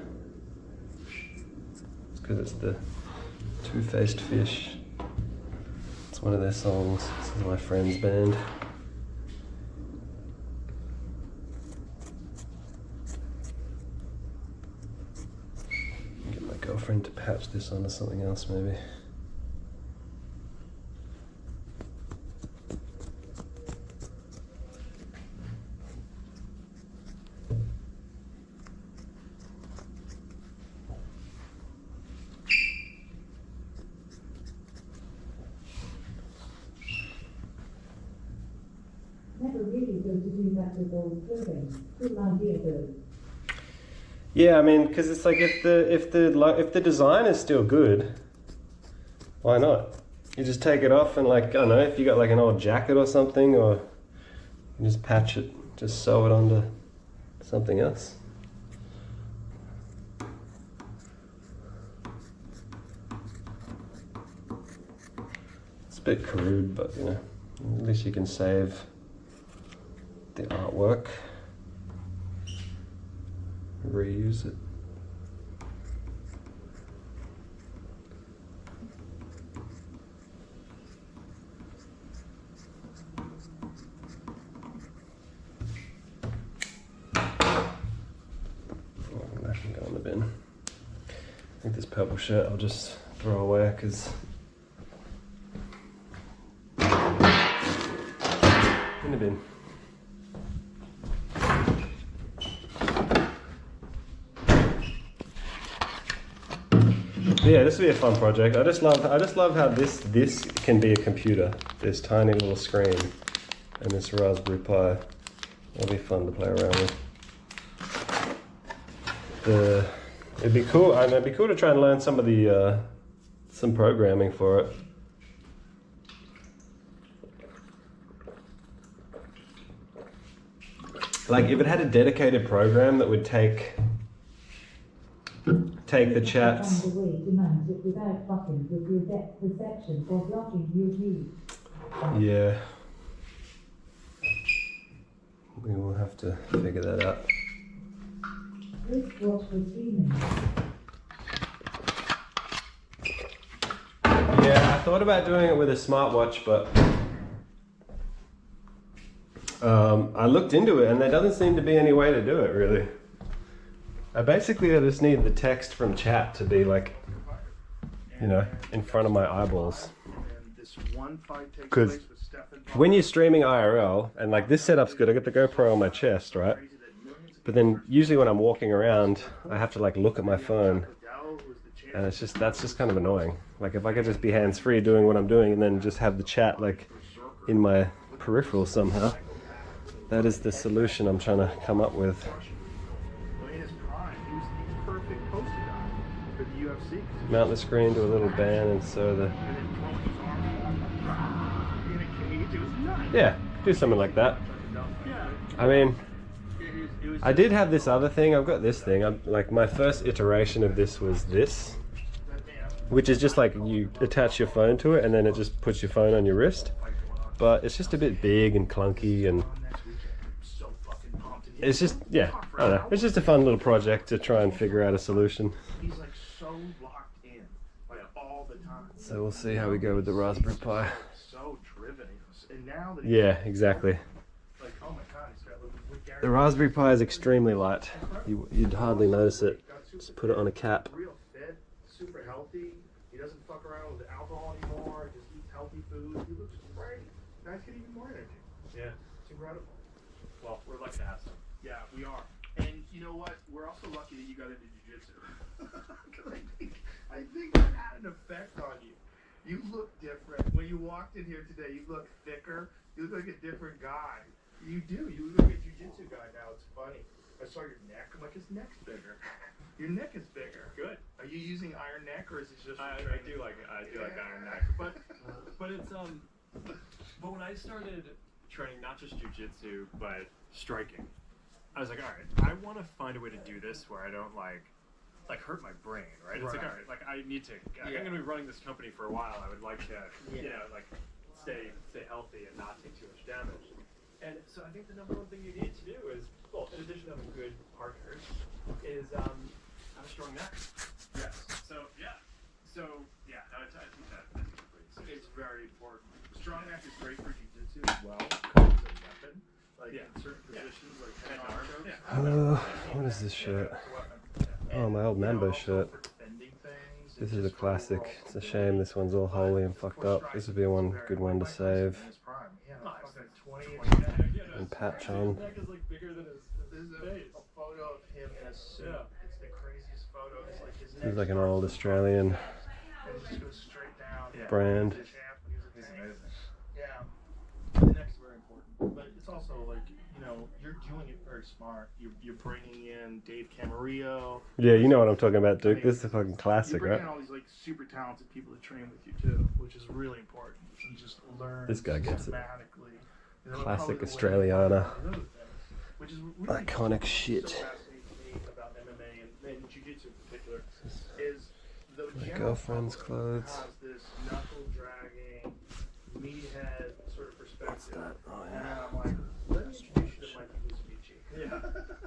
It's because it's the Two-Faced Fish. It's one of their songs. This is my friend's band. Get my girlfriend to patch this onto something else maybe. Never really thought to do that with old clothing. Cool idea though. Yeah, I mean, because it's like if the design is still good, why not? You just take it off and like I don't know if you got like an old jacket or something, or you just patch it, just sew it onto something else. It's a bit crude, but you know, at least you can save the artwork. Reuse it. That can go in the bin. I think this purple shirt I'll just throw away because in the bin. Yeah, this will be a fun project. I just love how this can be a computer. This tiny little screen and this Raspberry Pi. That'll be fun to play around with. It'd be cool. I mean, it'd be cool to try and learn some of the some programming for it. Like if it had a dedicated program that would take the chats. Find a way to manage it without fucking with your depth perception or blocking your view. Yeah. We will have to figure that out. Wristwatch for streaming. Yeah, I thought about doing it with a smartwatch, but I looked into it and there doesn't seem to be any way to do it really. I just need the text from chat to be like, you know, in front of my eyeballs. Because when you're streaming IRL, and like this setup's good, I get the GoPro on my chest, right? But then usually when I'm walking around, I have to like look at my phone, and that's just kind of annoying. Like if I could just be hands-free doing what I'm doing and then just have the chat like in my peripheral somehow, that is the solution I'm trying to come up with. Mount the screen to a little band and so the... Yeah, do something like that. I mean, I did have this other thing. I've got this thing. Like my first iteration of this was this, which is just like you attach your phone to it and then it just puts your phone on your wrist. But it's just a bit big and clunky and it's just, yeah, I don't know. It's just a fun little project to try and figure out a solution. So we'll see how we go with the Raspberry Pi. Yeah, exactly. The Raspberry Pi is extremely light. You'd hardly notice it. Just put it on a cap. Real fit, super healthy. He doesn't fuck around with alcohol anymore. Just eats healthy food. He looks great. Guys get even more energy. Yeah. It's incredible. Well, we're lucky to have some. Yeah, we are. And you know what? We're also lucky that you got into jiu-jitsu. Because I think that had an effect on you. You look different. When you walked in here today, you look thicker. You look like a different guy. You do. You look like a jiu-jitsu guy now. It's funny. I saw your neck. I'm like, his neck's bigger. Your neck is bigger. Good. Are you using iron neck or is it just? I do like iron neck, but it's but when I started training not just jiu-jitsu but striking, I was like, all right, I want to find a way to do this where I don't like hurt my brain, right? It's like, all right, like I need to. I'm going to be running this company for a while. I would like to, you know, like stay healthy and not take too much damage. And so I think the number one thing you need to do is, well, in addition to having good partners, is have a strong neck. Yes. So yeah. I think that's great. It's very important. Strong neck is great for jiu-jitsu as well. It's a weapon. Like in certain positions, like head arm chokes. What is this shirt? Oh, my old Mambo shirt. This is a classic. It's a shame this one's all holy and fucked up. This would be one good one to save and patch on. There's a photo of him in a suit. It's the craziest photo. It's like his He's like an old Australian brand. He's amazing. Yeah. The neck's very important. But it's also like, you know, you're doing it very smart. You're bringing in Dave Camarillo. Yeah, you know what I'm talking about, Duke. This is a fucking classic, right? You're bringing in all these like super talented people to train with you too, which is really important. You just learn This guy gets it. systematically. Classic Australiana. Which is really Iconic shit. so fascinating to me about MMA and jiu-jitsu in particular is the My general girlfriend's public clothes. has this knuckle dragging, meathead sort of perspective. Oh, And I'm like, let me introduce you to Mikey Mizumichi. Yeah.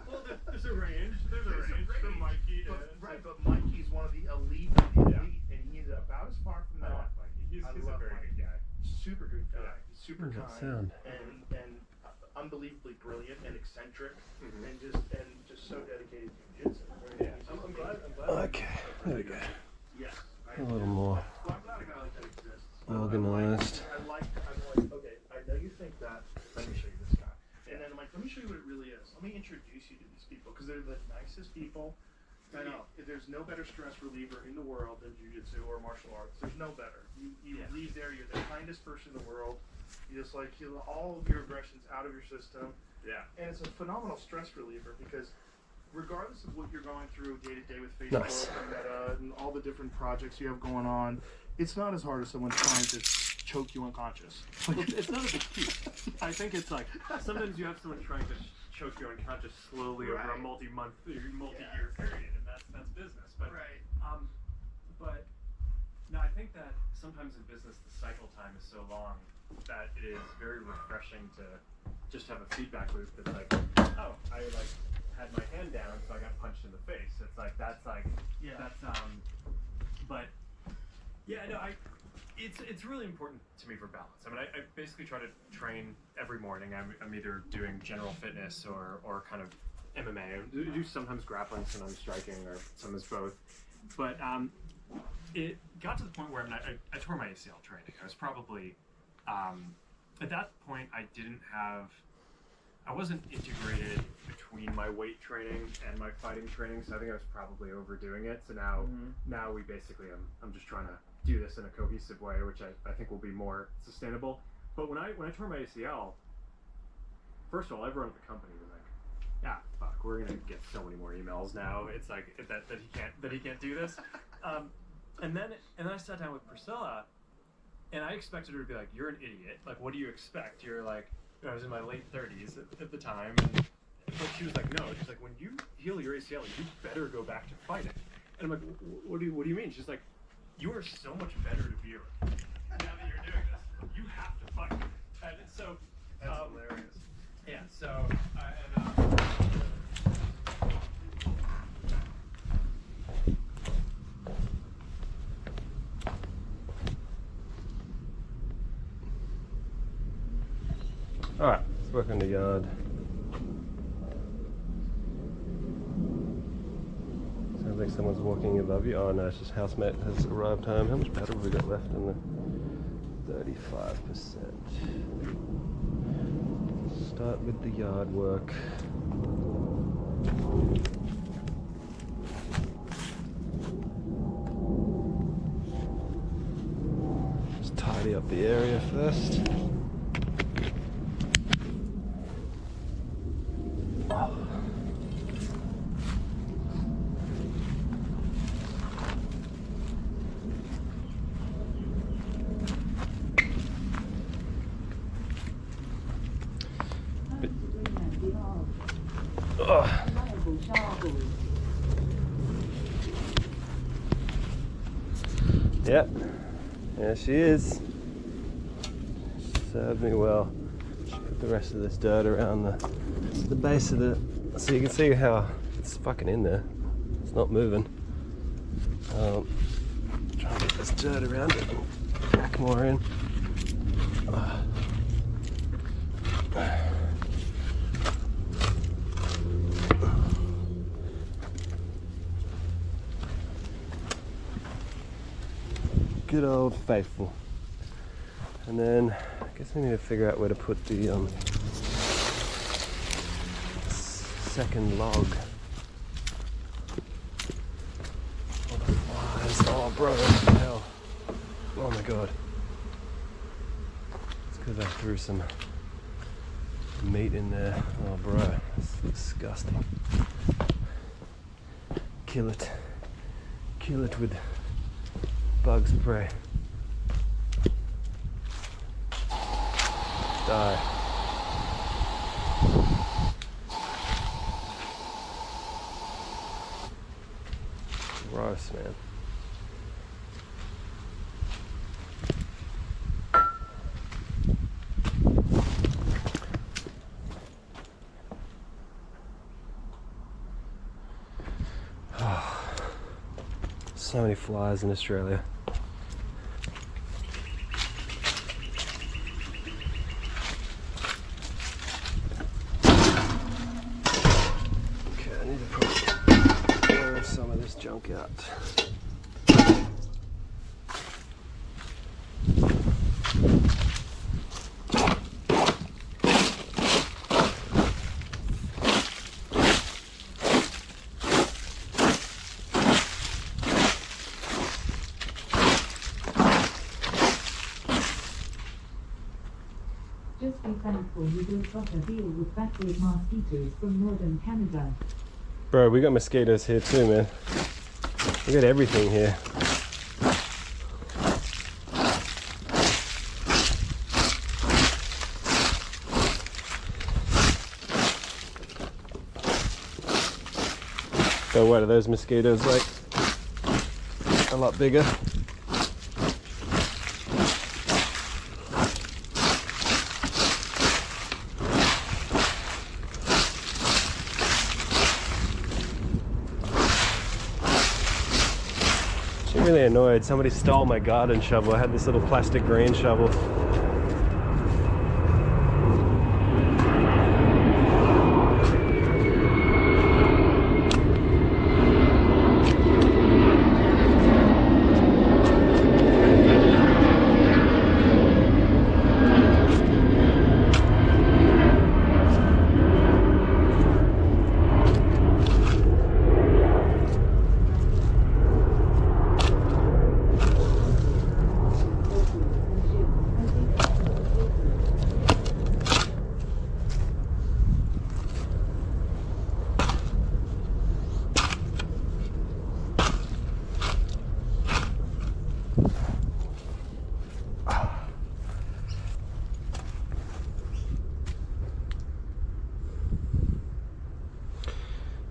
Well, there's a range. There's a range from Mikey to. But Mikey's one of the elite of the elite, and he's about as far from that. He's a very good guy. Super good guy. He's super What does that kind sound? and unbelievably brilliant and eccentric and just so dedicated to jiu-jitsu. Yeah. I'm glad. Okay, there we go. Yes, I a little more Well, I'm glad a guy like that exists. organized. I'm like, okay, I know you think that. Let me show you this guy. And then I'm like, let me show you what it really is. Let me introduce you to these people because they're the nicest people. I know. There's no better stress reliever in the world than jiu-jitsu or martial arts. There's no better. You leave there, you're the kindest person in the world. You just like heal all of your aggressions out of your system. Yeah. And it's a phenomenal stress reliever because regardless of what you're going through day to day with Facebook and Meta and all the different projects you have going on, it's not as hard as someone trying to choke you unconscious. It's not as acute. I think it's like sometimes you have someone trying to choke you unconscious slowly over a multi-month, multi-year period, and that's business. But but no, I think that sometimes in business the cycle time is so long that it is very refreshing to just have a feedback loop that's like, oh, I like had my hand down, so I got punched in the face. It's like that's but yeah, no, it's really important to me for balance. I mean, I basically try to train every morning. I'm either doing general fitness or kind of MMA. I do sometimes grappling, sometimes striking, or sometimes both. But it got to the point where I tore my ACL training. I was probably at that point I wasn't integrated between my weight training and my fighting training, so I think I was probably overdoing it. So now we basically I'm just trying to do this in a cohesive way, which I think will be more sustainable. But when I tore my ACL, first of all, everyone at the company was like, fuck, we're gonna get so many more emails now. It's like that he can't do this. And then I sat down with Priscilla, and I expected her to be like, you're an idiot. Like, what do you expect? You're like, I was in my late 30s at the time, but she was like, no. She's like, when you heal your ACL, you better go back to fighting. And I'm like, what do you mean? She's like, you are so much better to be around. Now that you're doing this, you have to fight. And so That's hilarious. yeah. So Alright, let's work on the yard. Sounds like someone's walking above you. Oh no, it's just housemate has arrived home. How much battery have we got left in the 35%? Start with the yard work. Just tidy up the area first. Yep, there she is. Served me well. Should put the rest of this dirt around the base of it, so you can see how it's fucking in there. It's not moving. Try and get this dirt around it and pack more in. Good old faithful. And then I guess we need to figure out where to put the second log. Oh, the flies. Oh, bro, what the hell? Oh my god. It's because I threw some meat in there. Oh, bro, it's disgusting. Kill it. Kill it with bug spray. Die. Gross, man. So many flies in Australia. Junk out. Just be thankful you don't got to deal with backward mosquitoes from northern Canada. Bro, we got mosquitoes here too, man. We got everything here. So what are those mosquitoes like? A lot bigger. I'm really annoyed. Somebody stole my garden shovel. I had this little plastic green shovel.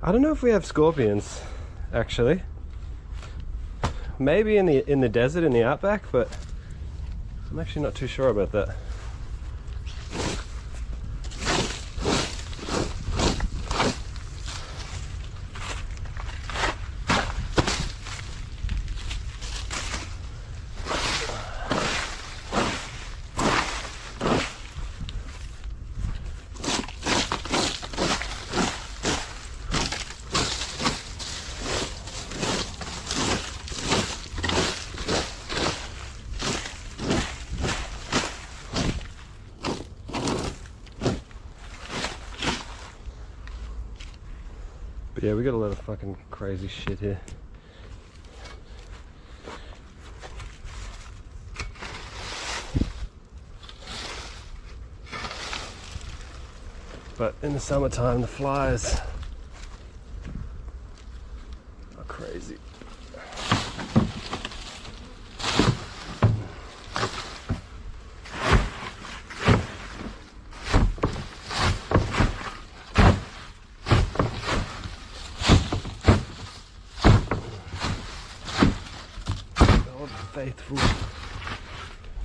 I don't know if we have scorpions, actually. Maybe in the desert, in the outback, but I'm actually not too sure about that. But yeah, we got a lot of fucking crazy shit here. But in the summertime, the flies are crazy.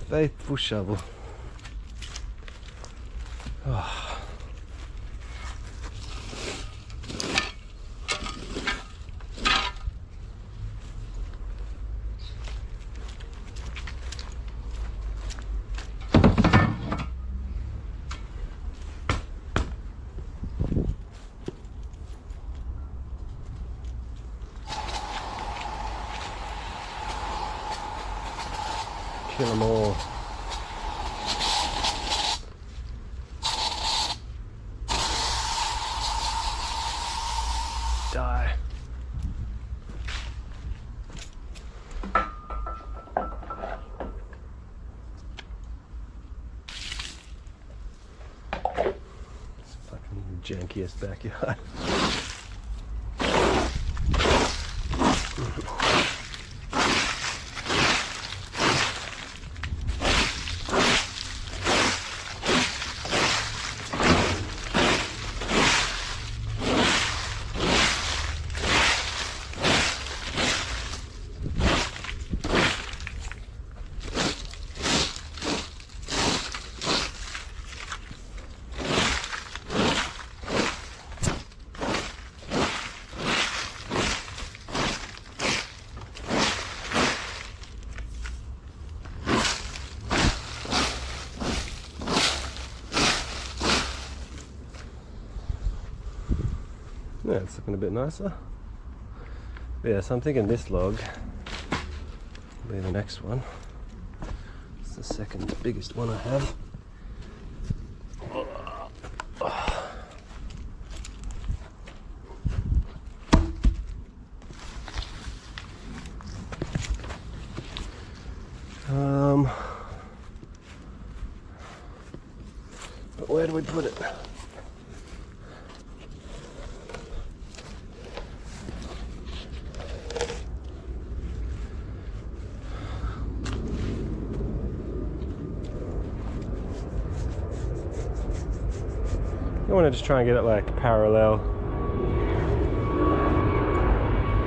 Faithful shovel. Oh. Kill them all. Die. It's fucking jankiest backyard. Yeah, it's looking a bit nicer. But yeah, so I'm thinking this log will be the next one. It's the second biggest one I have. where do we put it? I want to just try and get it like parallel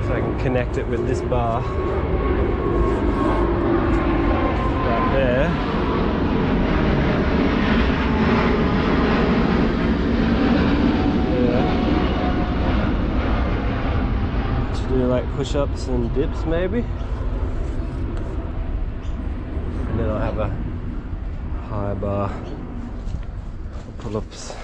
so I can connect it with this bar right there. Yeah. To do like push-ups and dips maybe. And then I'll have a high bar for pull-ups.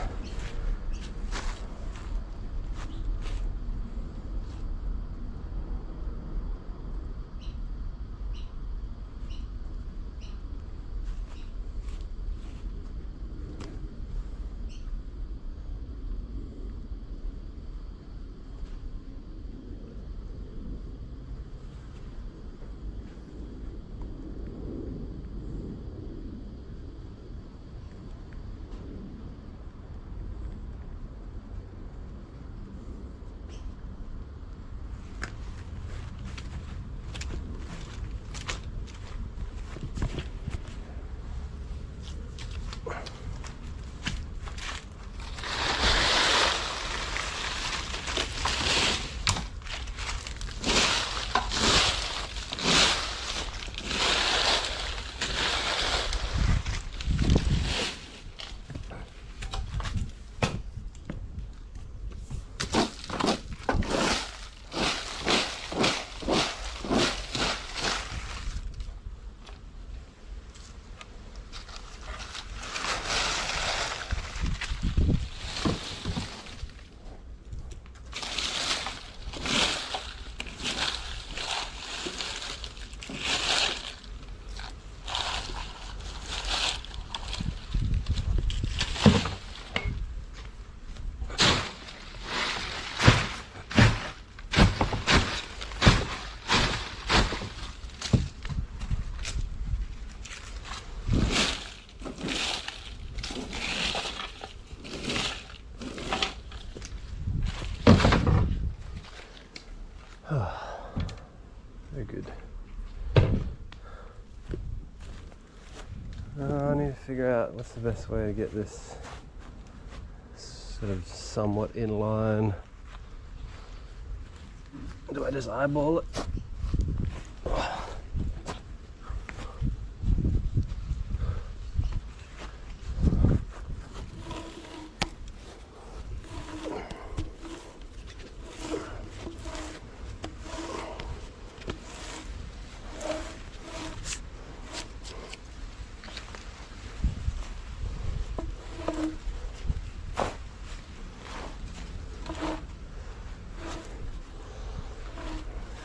Very good. I need to figure out what's the best way to get this sort of somewhat in line. Do I just eyeball it?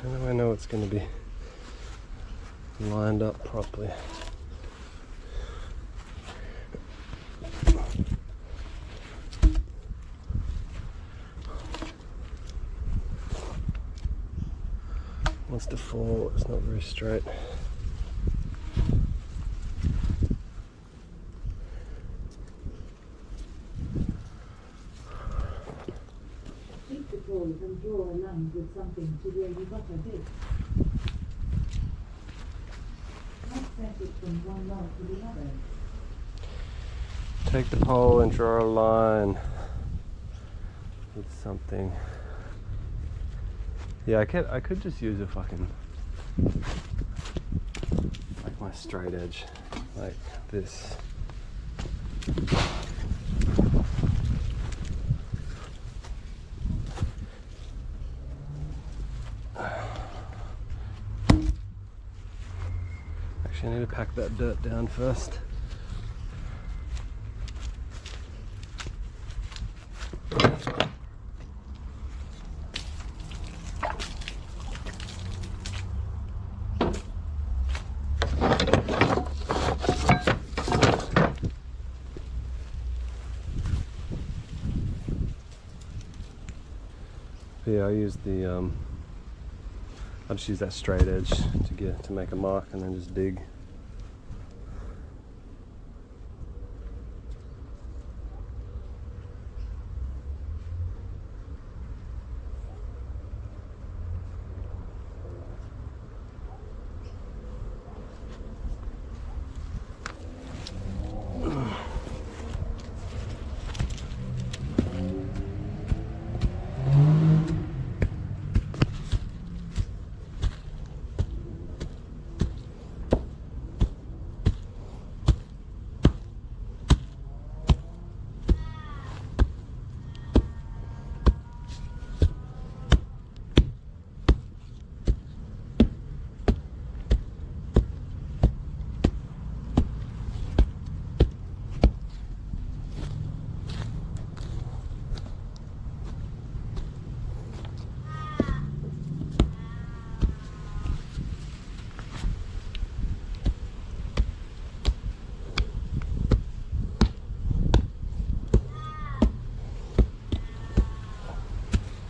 How do I know it's going to be lined up properly? Wants to fall, it's not very straight. And draw a line with something to where you got a bit. Offset it from one log to the other. Take the pole and draw a line with something. Yeah, I could just use a fucking, like my straight edge, like this. Actually, I need to pack that dirt down first. Yeah, I'll just use that straight edge to make a mark and then just dig.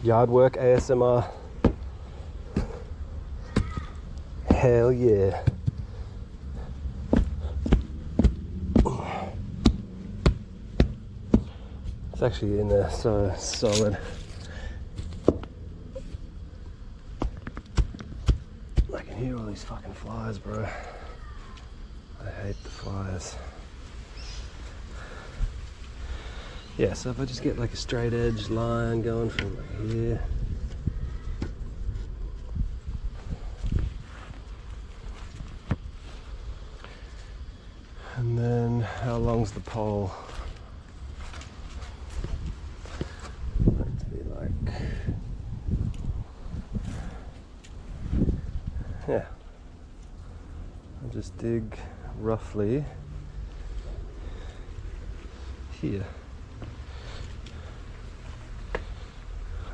Yard work ASMR. Hell yeah. It's actually in there so solid. I can hear all these fucking flies, bro. I hate the flies. Yeah, so if I just get like a straight edge line going from like here. And then how long's the pole? Let's be like, yeah. I'll just dig roughly here.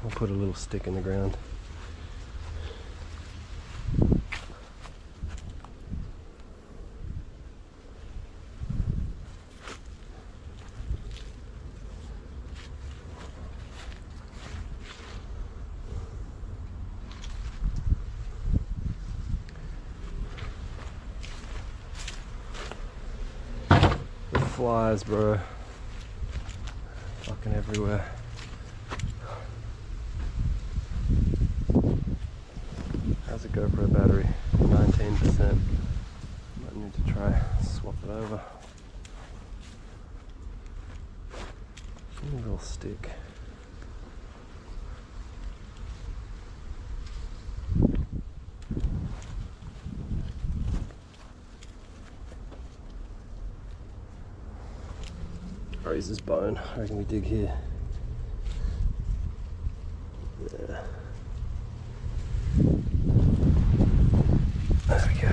I'll put a little stick in the ground. The flies, bro. Fucking everywhere. How's it go for a battery? 19%. Might need to try swap it over. A little stick. Or is this bone? I reckon we dig here. Yeah. There we go.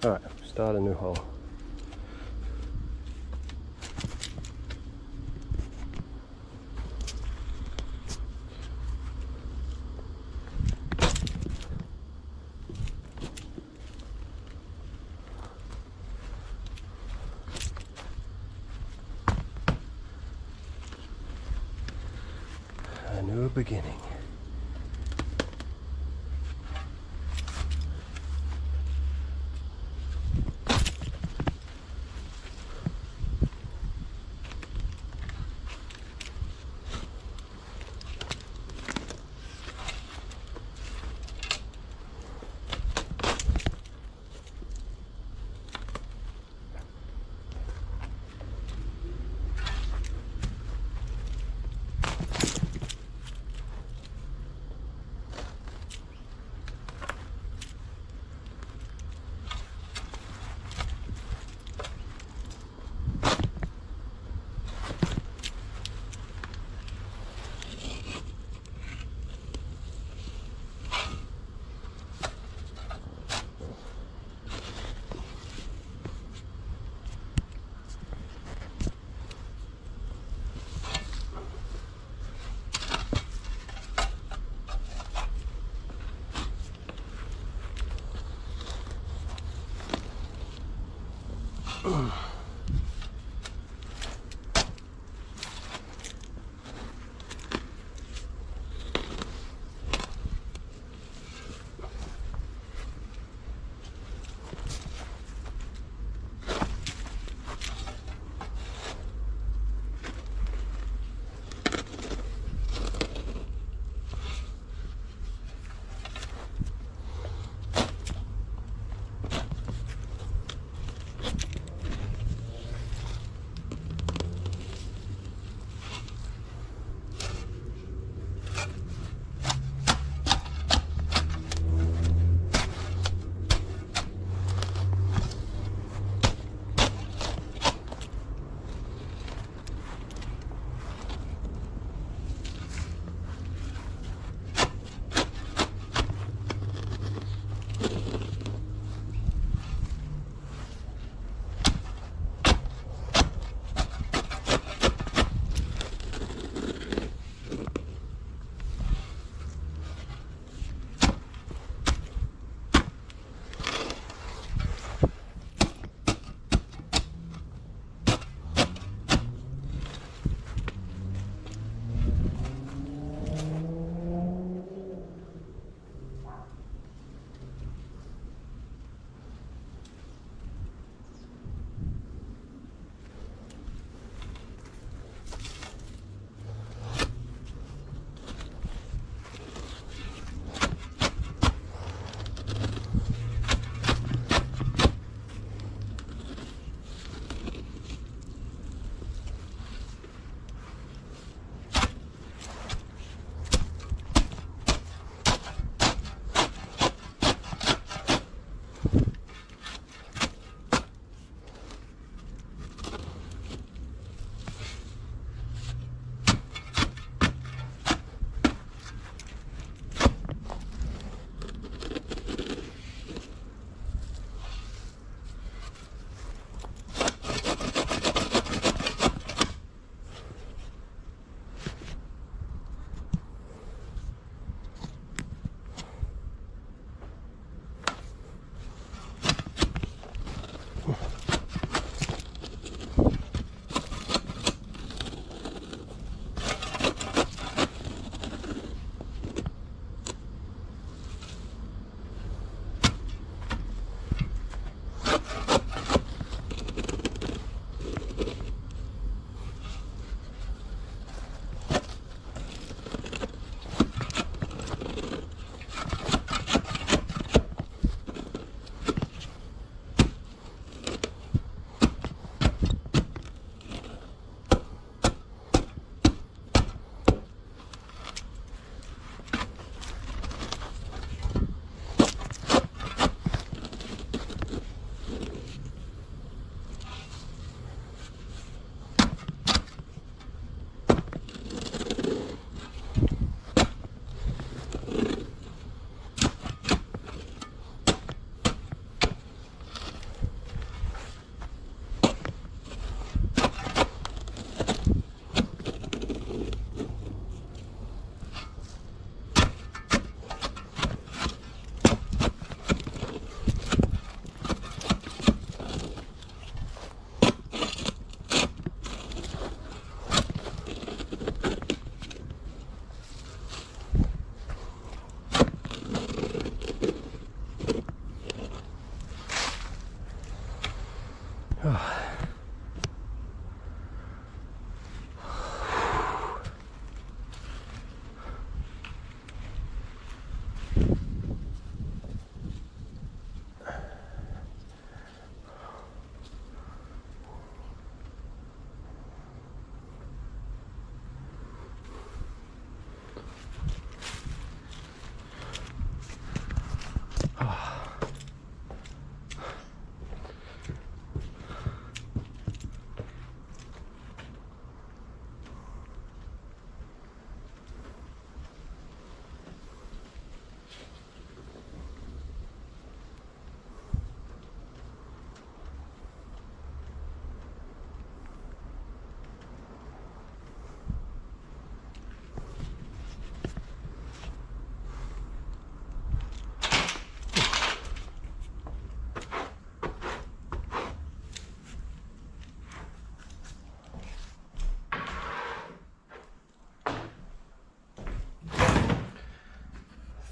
Alright, start a new hole. A new beginning.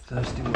Thirsty one.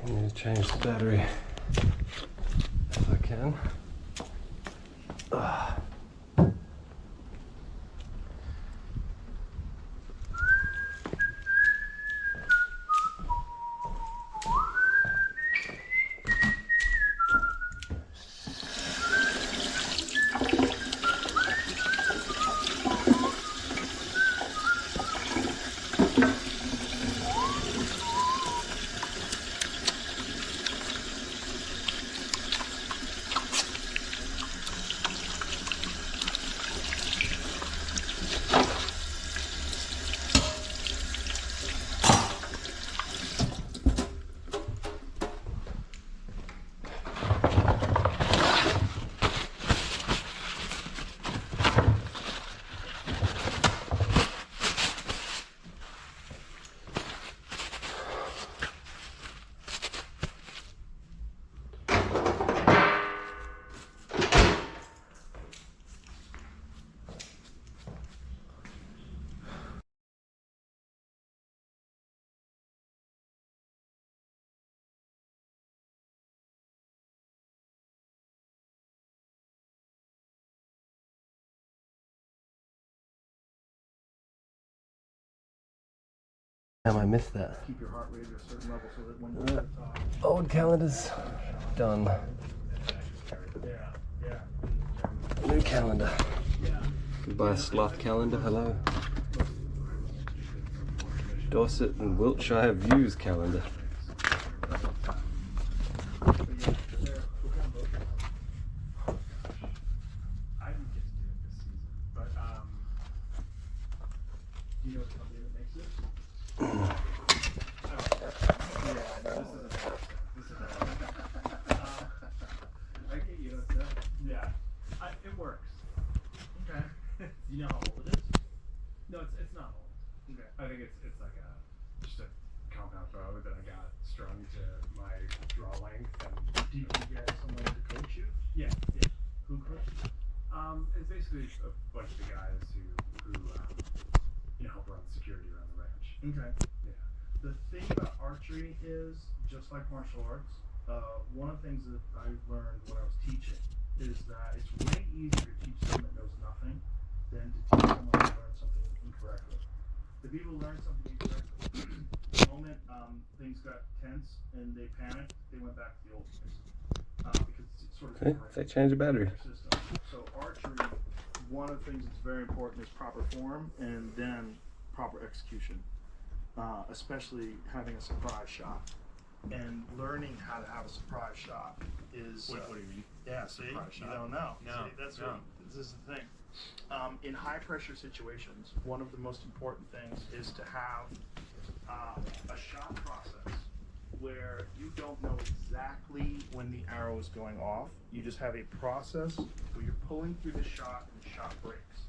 I need to change the battery if I can. I missed that. Keep your heart rate at a certain level so that when you're at the top. Old calendar's done. New calendar. Goodbye, sloth calendar. Hello. Dorset and Wiltshire Views calendar. I didn't get to do it this season, but do you know what company that makes it? Okay, you know what yeah, it works. Okay. Do you know how old it is? No, it's not old. Okay. I think it's like just a compound bow that I got strung to my draw length. And Do you get someone to coach you? yeah. Who coaches? It's basically a bunch of the guys who help run security around the ranch. Okay. Yeah. The thing about archery is, just like martial arts, one of the things that I learned when I was teaching is that it's way easier to teach someone that knows nothing than to teach someone who learned something incorrectly. The people who learned something incorrectly, the moment things got tense and they panicked, they went back to the old ways. Because it's sort of Okay, say change the battery. system. So archery, one of the things that's very important is proper form and then proper execution. Especially having a surprise shot. And learning how to have a surprise shot is. What do you mean? Yeah, see, you don't know. No, See, that's no. what, this is the thing. In high pressure situations, one of the most important things is to have a shot process where you don't know exactly when the arrow is going off. You just have a process where you're pulling through the shot and the shot breaks.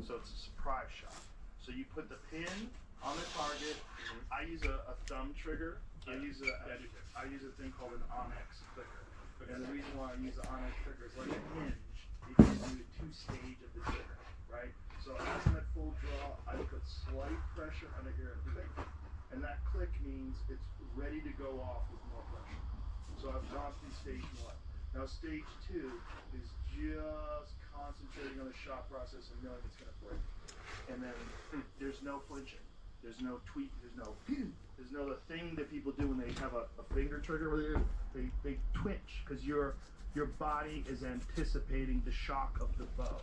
So it's a surprise shot. So you put the pin on the target. I use a thumb trigger. I use a thing called an onyx clicker. And the reason why I use the onyx clicker is like a hinge. It gives you a two-stage of the trigger, right? So as I'm at full draw, I put slight pressure on it here and click. And that click means it's ready to go off with more pressure. So I've gone through stage 1. Now stage 2 is just concentrating on the shot process and knowing it's going to break. And then there's no flinching. There's no tweak. There's no the thing that people do when they have a finger trigger where they twitch because your body is anticipating the shock of the bow.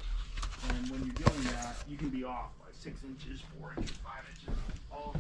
And when you're doing that, you can be off by 6 inches, 4 inches, 5 inches, all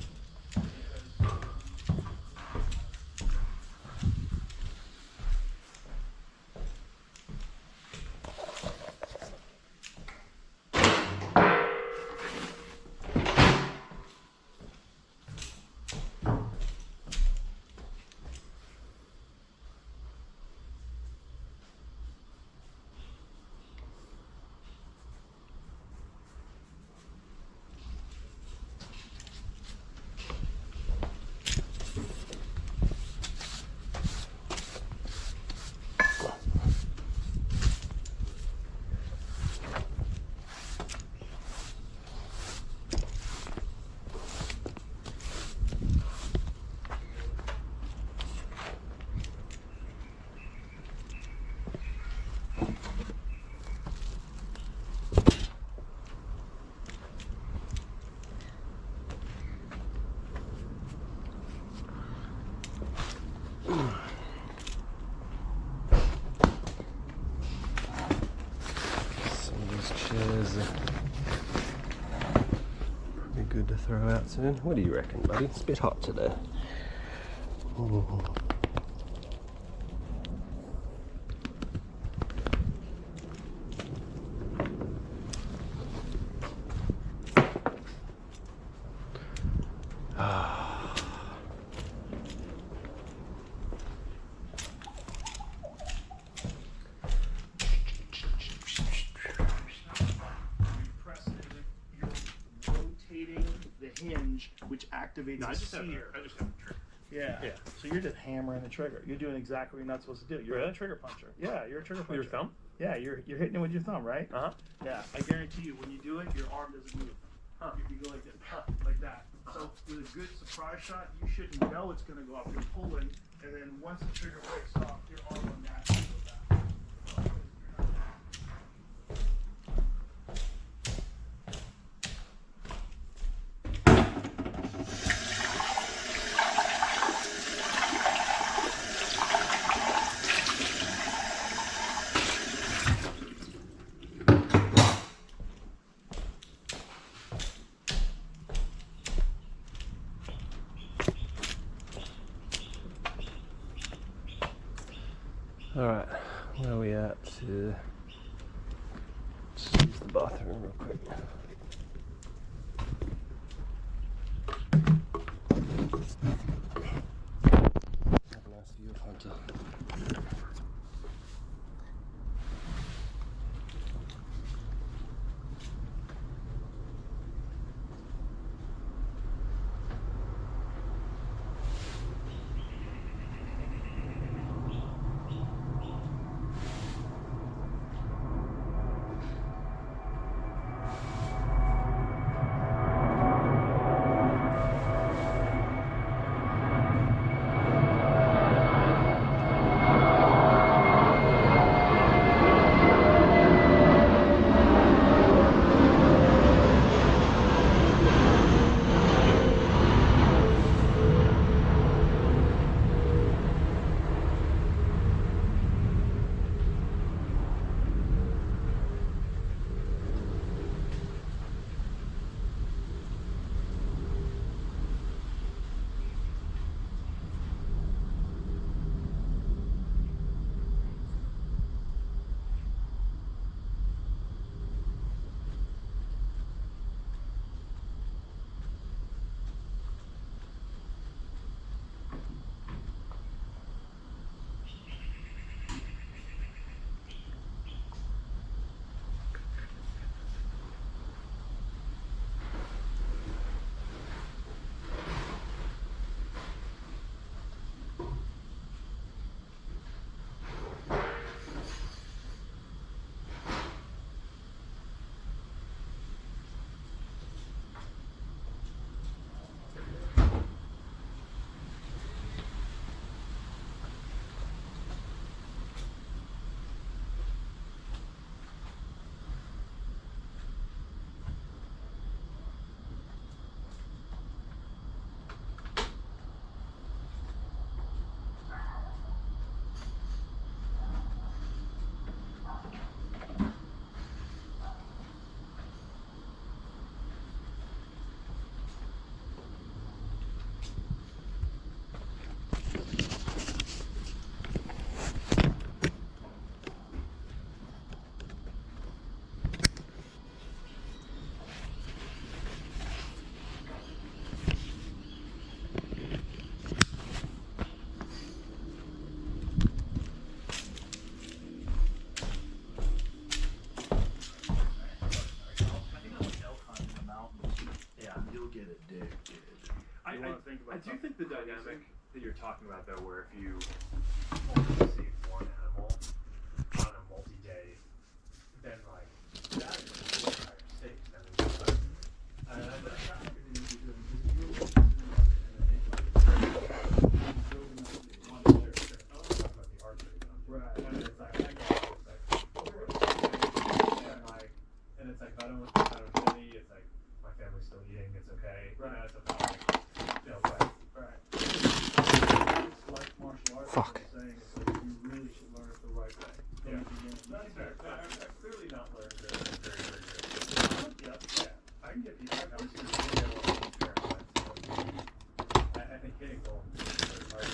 because Pretty good to throw out soon. What do you reckon, buddy? It's a bit hot today. Ooh. hinge, which activates I a just have sear. I just have a trigger. Yeah. So you're just hammering the trigger. You're doing exactly what you're not supposed to do. You're Really? a trigger puncher. Yeah, you're a trigger puncher. Your thumb? Yeah, you're hitting it with your thumb, right? Uh huh. Yeah. I guarantee you, when you do it, your arm doesn't move. Huh. You go like this, like that. So with a good surprise shot, you shouldn't know it's going to go off. You're pulling, and then once the trigger breaks off, your arm will naturally go back. Alright, where are we at? Just use the bathroom real quick. Have a nice view of Hunter. you'll get addicted. I You wanna think about do think the dynamic that you're talking about, though, where if you only see one animal on a multi-day, then like that is an entire state. And it's like, if I don't get any, it's like my family's still eating, it's okay. You know, it's about like, you know, right. It's like martial arts. Fuck. Saying it's like you really should learn it the right way. Yeah. That's fair. I've clearly not learned very good. Yeah. I can get people. I think hitting goals is hard.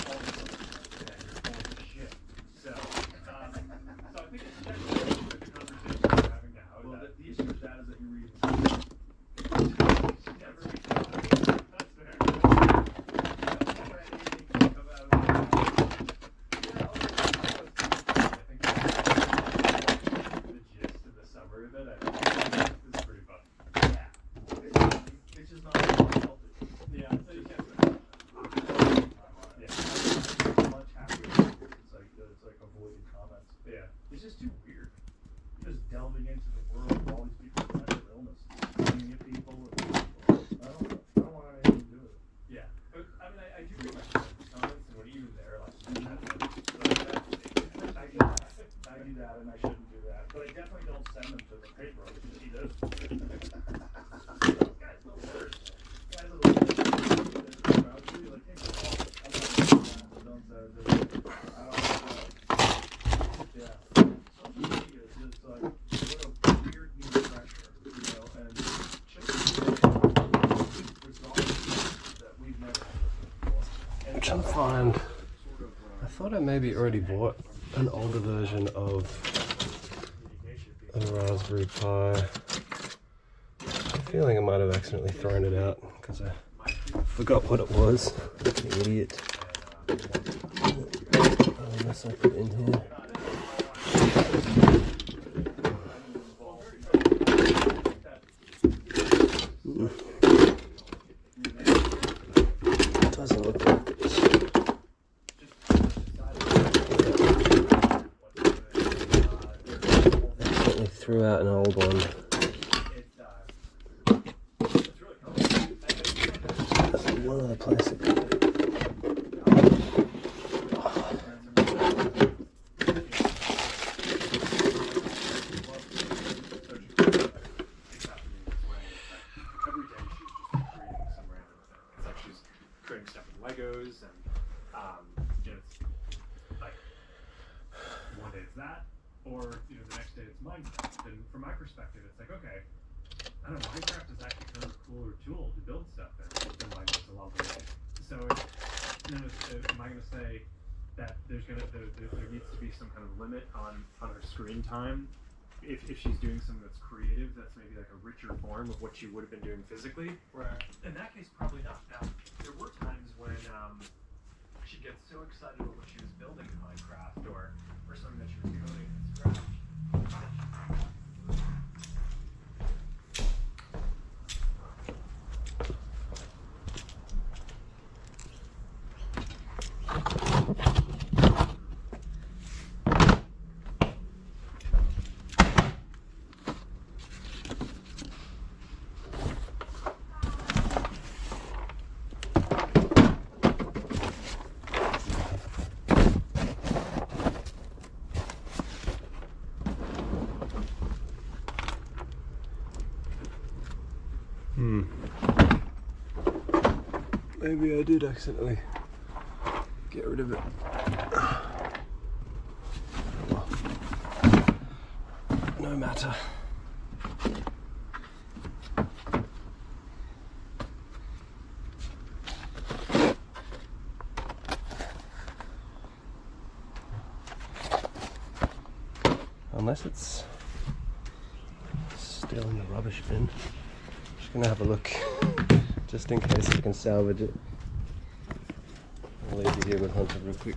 All of them shit. So I think it's definitely the conversation we're having now. Well, That the issue with that is that you read. never be that's fair. The gist of the summary of it, I think, is pretty fun. It's just not healthy. Yeah, so you can't Much happier. It's like avoiding comments. yeah. It's just too weird. Just delving into the world of all these people's mental illness, looking at people. I don't want anything to do with it. Yeah, but I mean, I do read my comments, and when even they're like, I do that, and I shouldn't do that. But I definitely don't send them to the paper because he does. Those guys are the worst. Guys are the worst. They're proud to be like, hey, I'm not doing that. Don't say this. I don't know. Yeah. Social media is just like, what a weird new pressure, you know, and results that we've never had before. I'm trying to find. I thought I maybe already bought an older version of a Raspberry Pi. I'm feeling I might have accidentally thrown it out because I forgot what it was. Like an idiot. Unless I put it in here. It doesn't look like it. Accidentally threw out an old one. That's one of the plastic. Every day she's just creating some random thing. It's like she's creating stuff with Legos, and you know, it's like one day it's that, or you know, the next day it's Minecraft. And from my perspective, it's like, okay, I don't know, Minecraft is actually kind of a cooler tool to build stuff in than Legos a lot of the way. So, you know, am I going to say that there needs to be some kind of limit on her screen time? If she's doing something that's creative, that's maybe like a richer form of what she would have been doing physically. Right. In that case, probably not. Now, there were times when she gets so excited about what she was building in Minecraft or something that she was coding from scratch. Maybe I did accidentally get rid of it. No matter. Unless it's still in the rubbish bin. Just gonna have a look, just in case I can salvage it. I'll leave you here with Hunter real quick.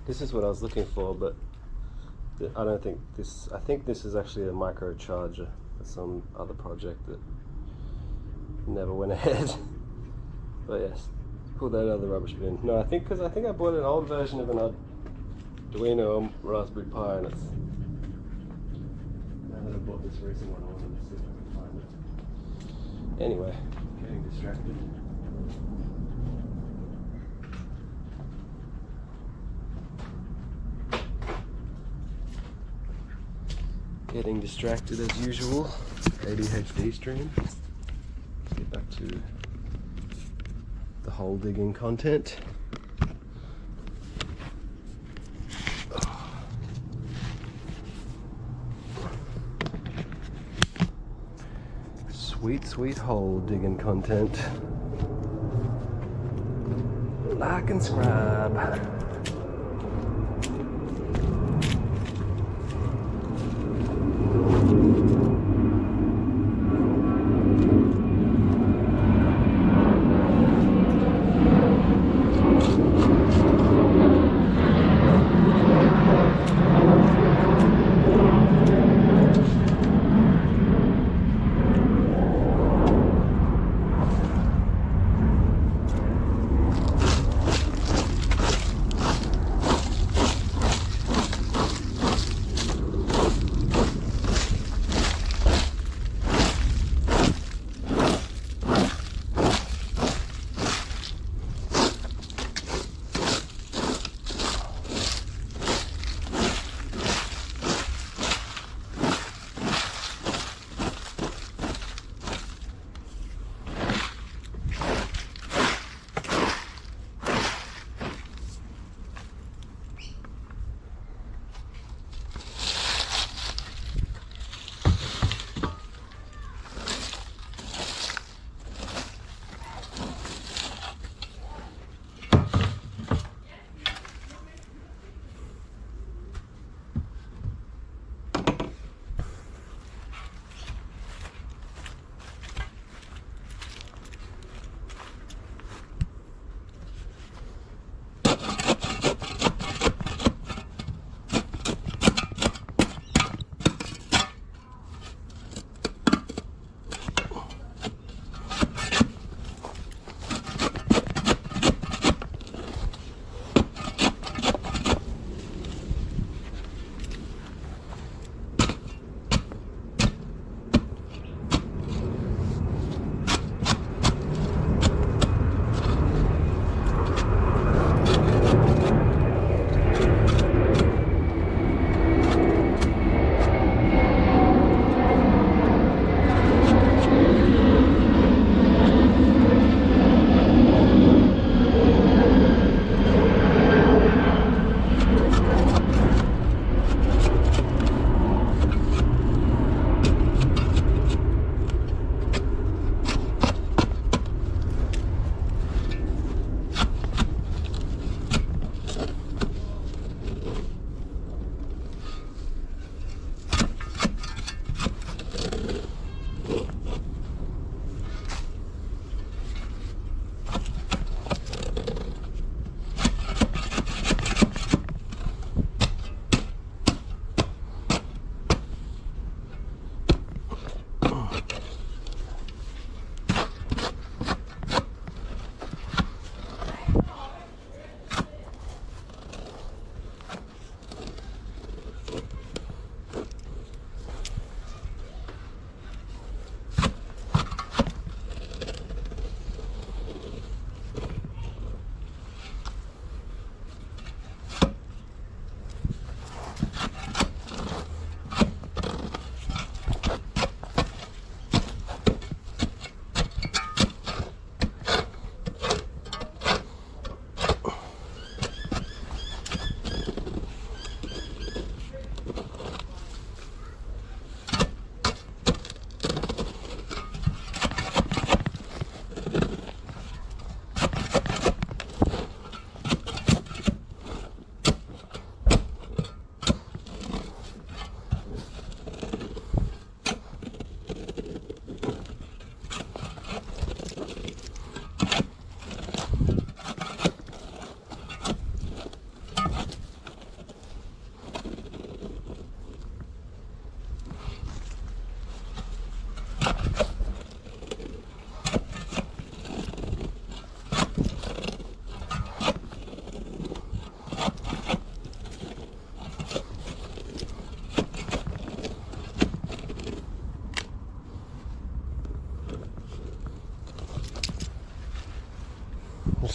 This is what I was looking for, but I don't think this. I think this is actually a microcharger for some other project that never went ahead. But yes, pull that out of the rubbish bin. No, I think because I bought an old version of an Arduino Raspberry Pi, and it's. Now that I bought this recent one, I wanted to see if I can find it. Anyway, getting distracted. Getting distracted as usual. ADHD stream. Let's get back to the hole digging content. Sweet, sweet hole digging content. Like and subscribe.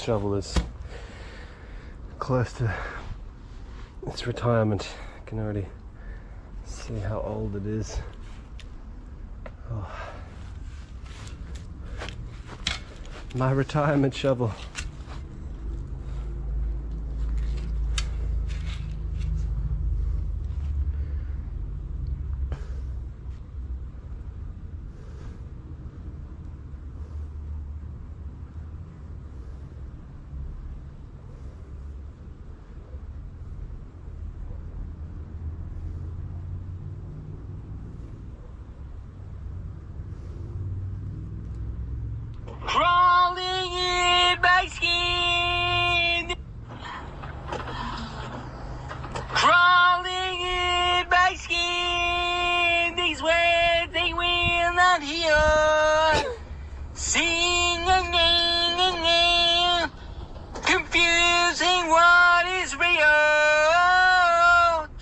shovel is close to its retirement. I can already see how old it is. Oh. My retirement shovel. Crawling in my skin. Crawling in my skin. These words they will not hear. Singing, confusing what is real.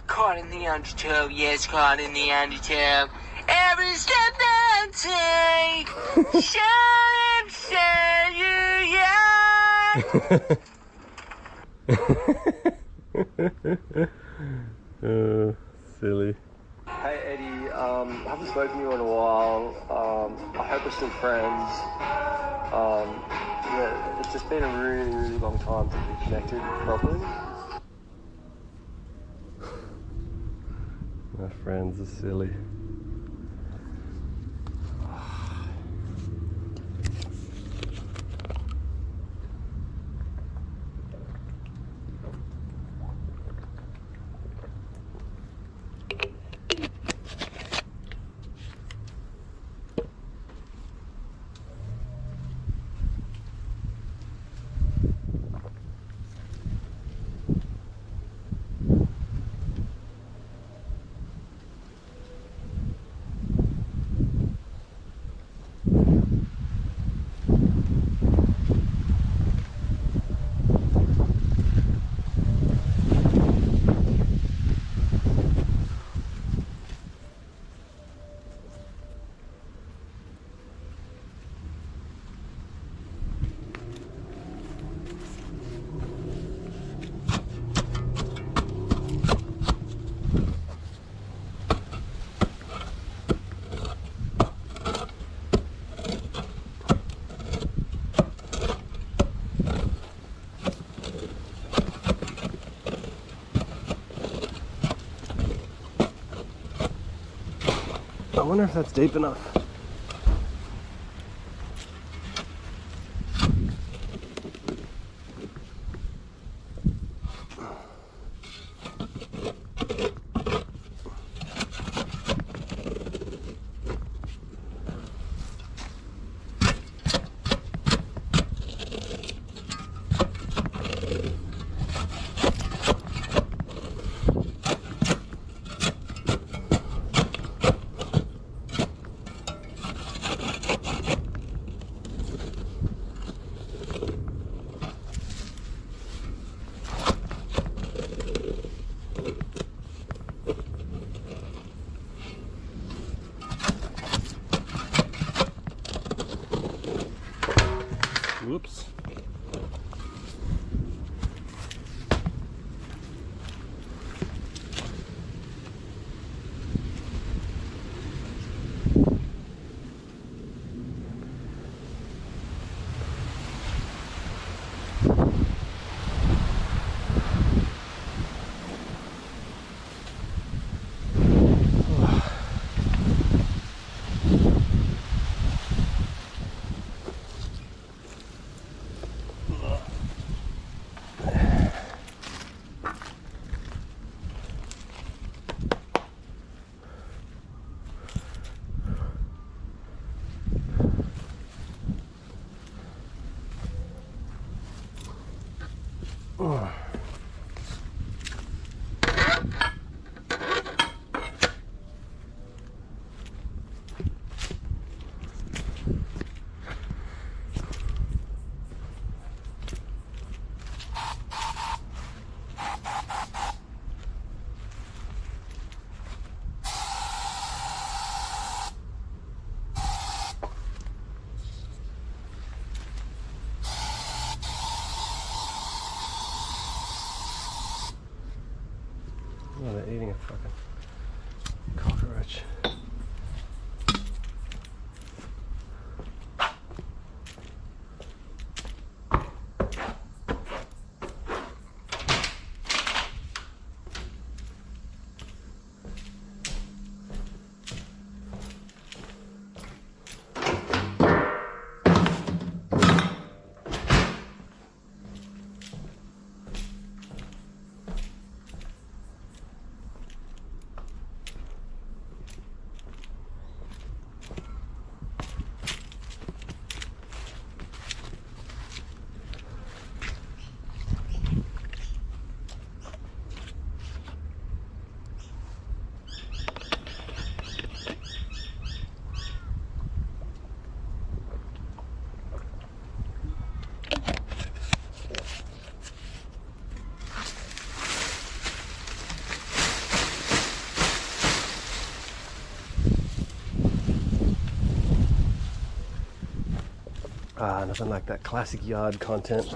Caught in the undertow, yes, caught in the undertow. Every step that I take, shall say you, yeah. Silly. Hey Eddie, I haven't spoken to you in a while. I hope we're still friends. Yeah, it's just been a really, really long time to be connected properly. My friends are silly. I wonder if that's deep enough. Whoops. Nothing like that classic yard content.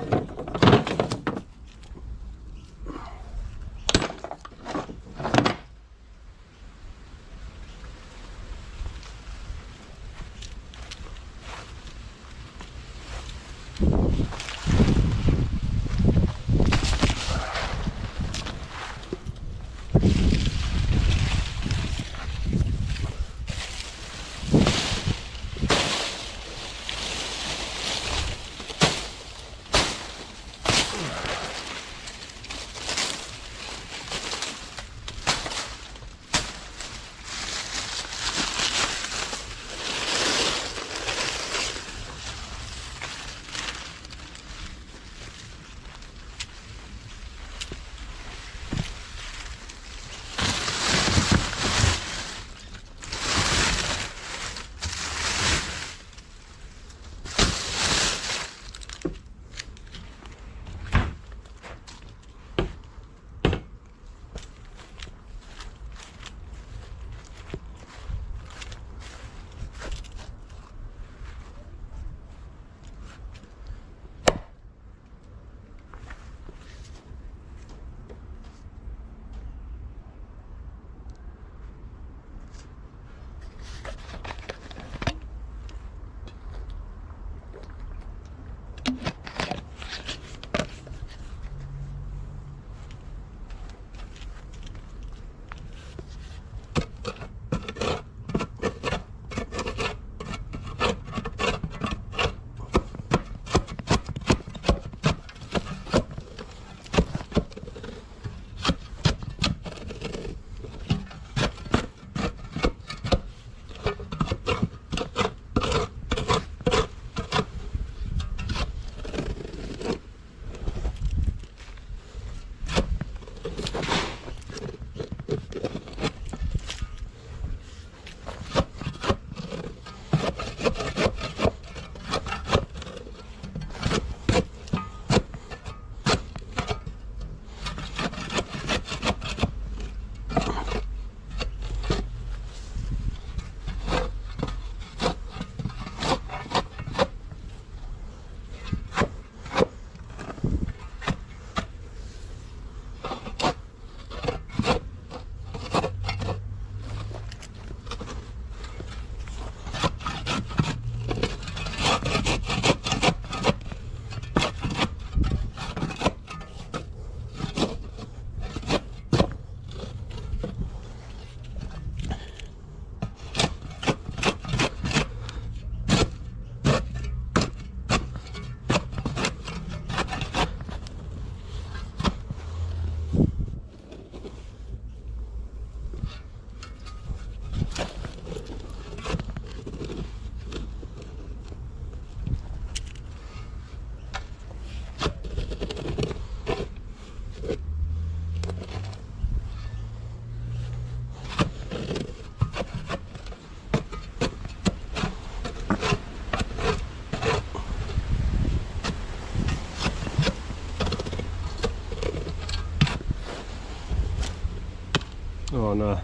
Oh no,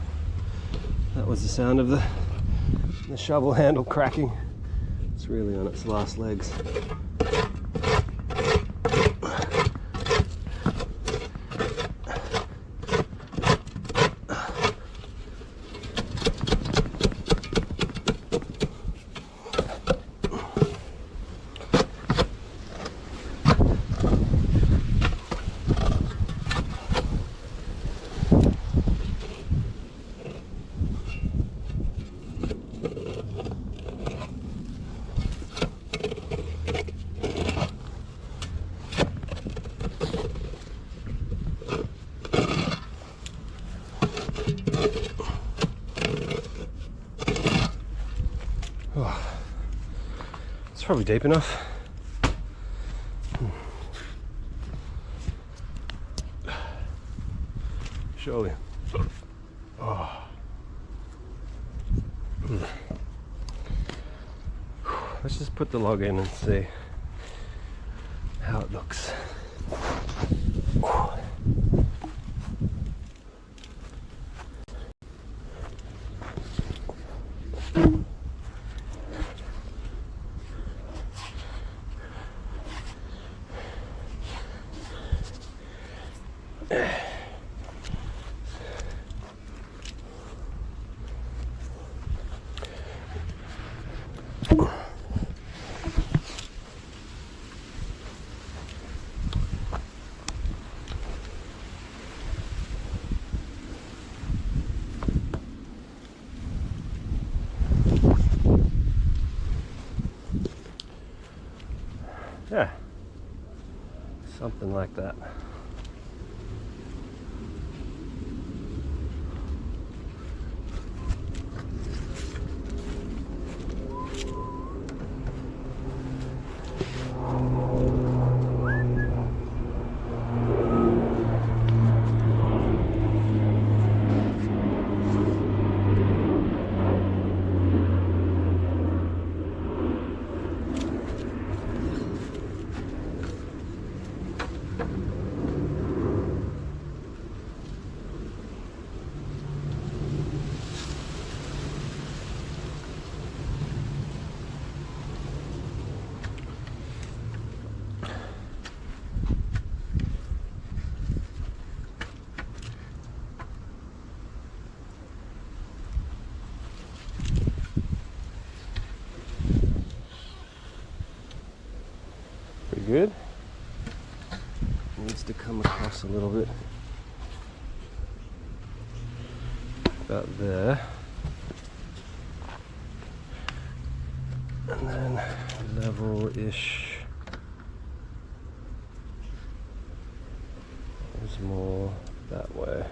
that was the sound of the shovel handle cracking. It's really on its last legs. It's probably deep enough. Surely. Oh. Let's just put the log in and see how it looks. Yeah, something like that. Pretty good. Needs to come across a little bit. About there. And then level-ish. There's more that way.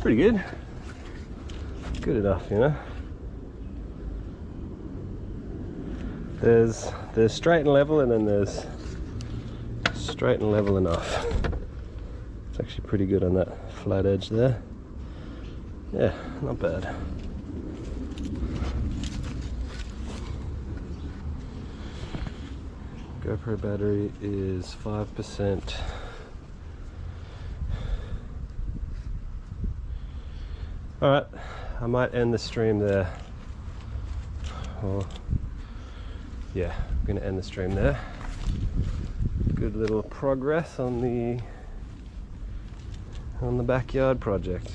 Pretty good. Good enough, you know. There's straight and level, and then there's straight and level enough. It's actually pretty good on that flat edge there. Yeah, not bad. GoPro battery is 5%. Alright, I might end the stream there. Or, yeah, I'm gonna end the stream there. Good little progress on the backyard project.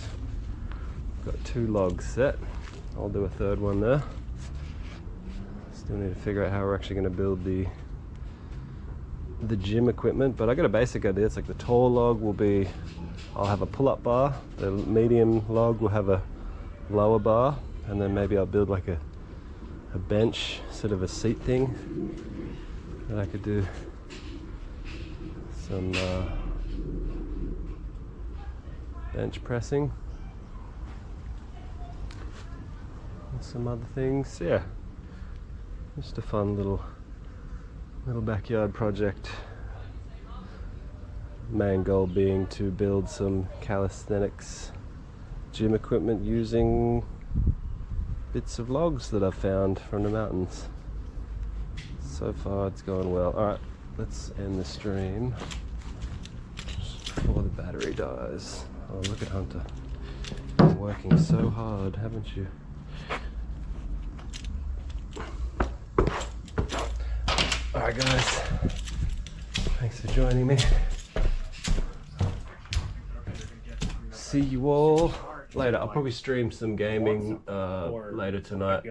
Got 2 logs set. I'll do a 3rd one there. Still need to figure out how we're actually going to build the gym equipment, but I got a basic idea. It's like the tall log will be, I'll have a pull-up bar, the medium log will have a lower bar, and then maybe I'll build like a bench, sort of a seat thing that I could do some bench pressing and some other things. Yeah, just a fun little backyard project. Main goal being to build some calisthenics gym equipment using bits of logs that I've found from the mountains. So far it's going well. Alright, let's end the stream before the battery dies. Oh, look at Hunter. You're working so hard, haven't you? Alright guys, thanks for joining me. See you all later. I'll probably stream some gaming later tonight.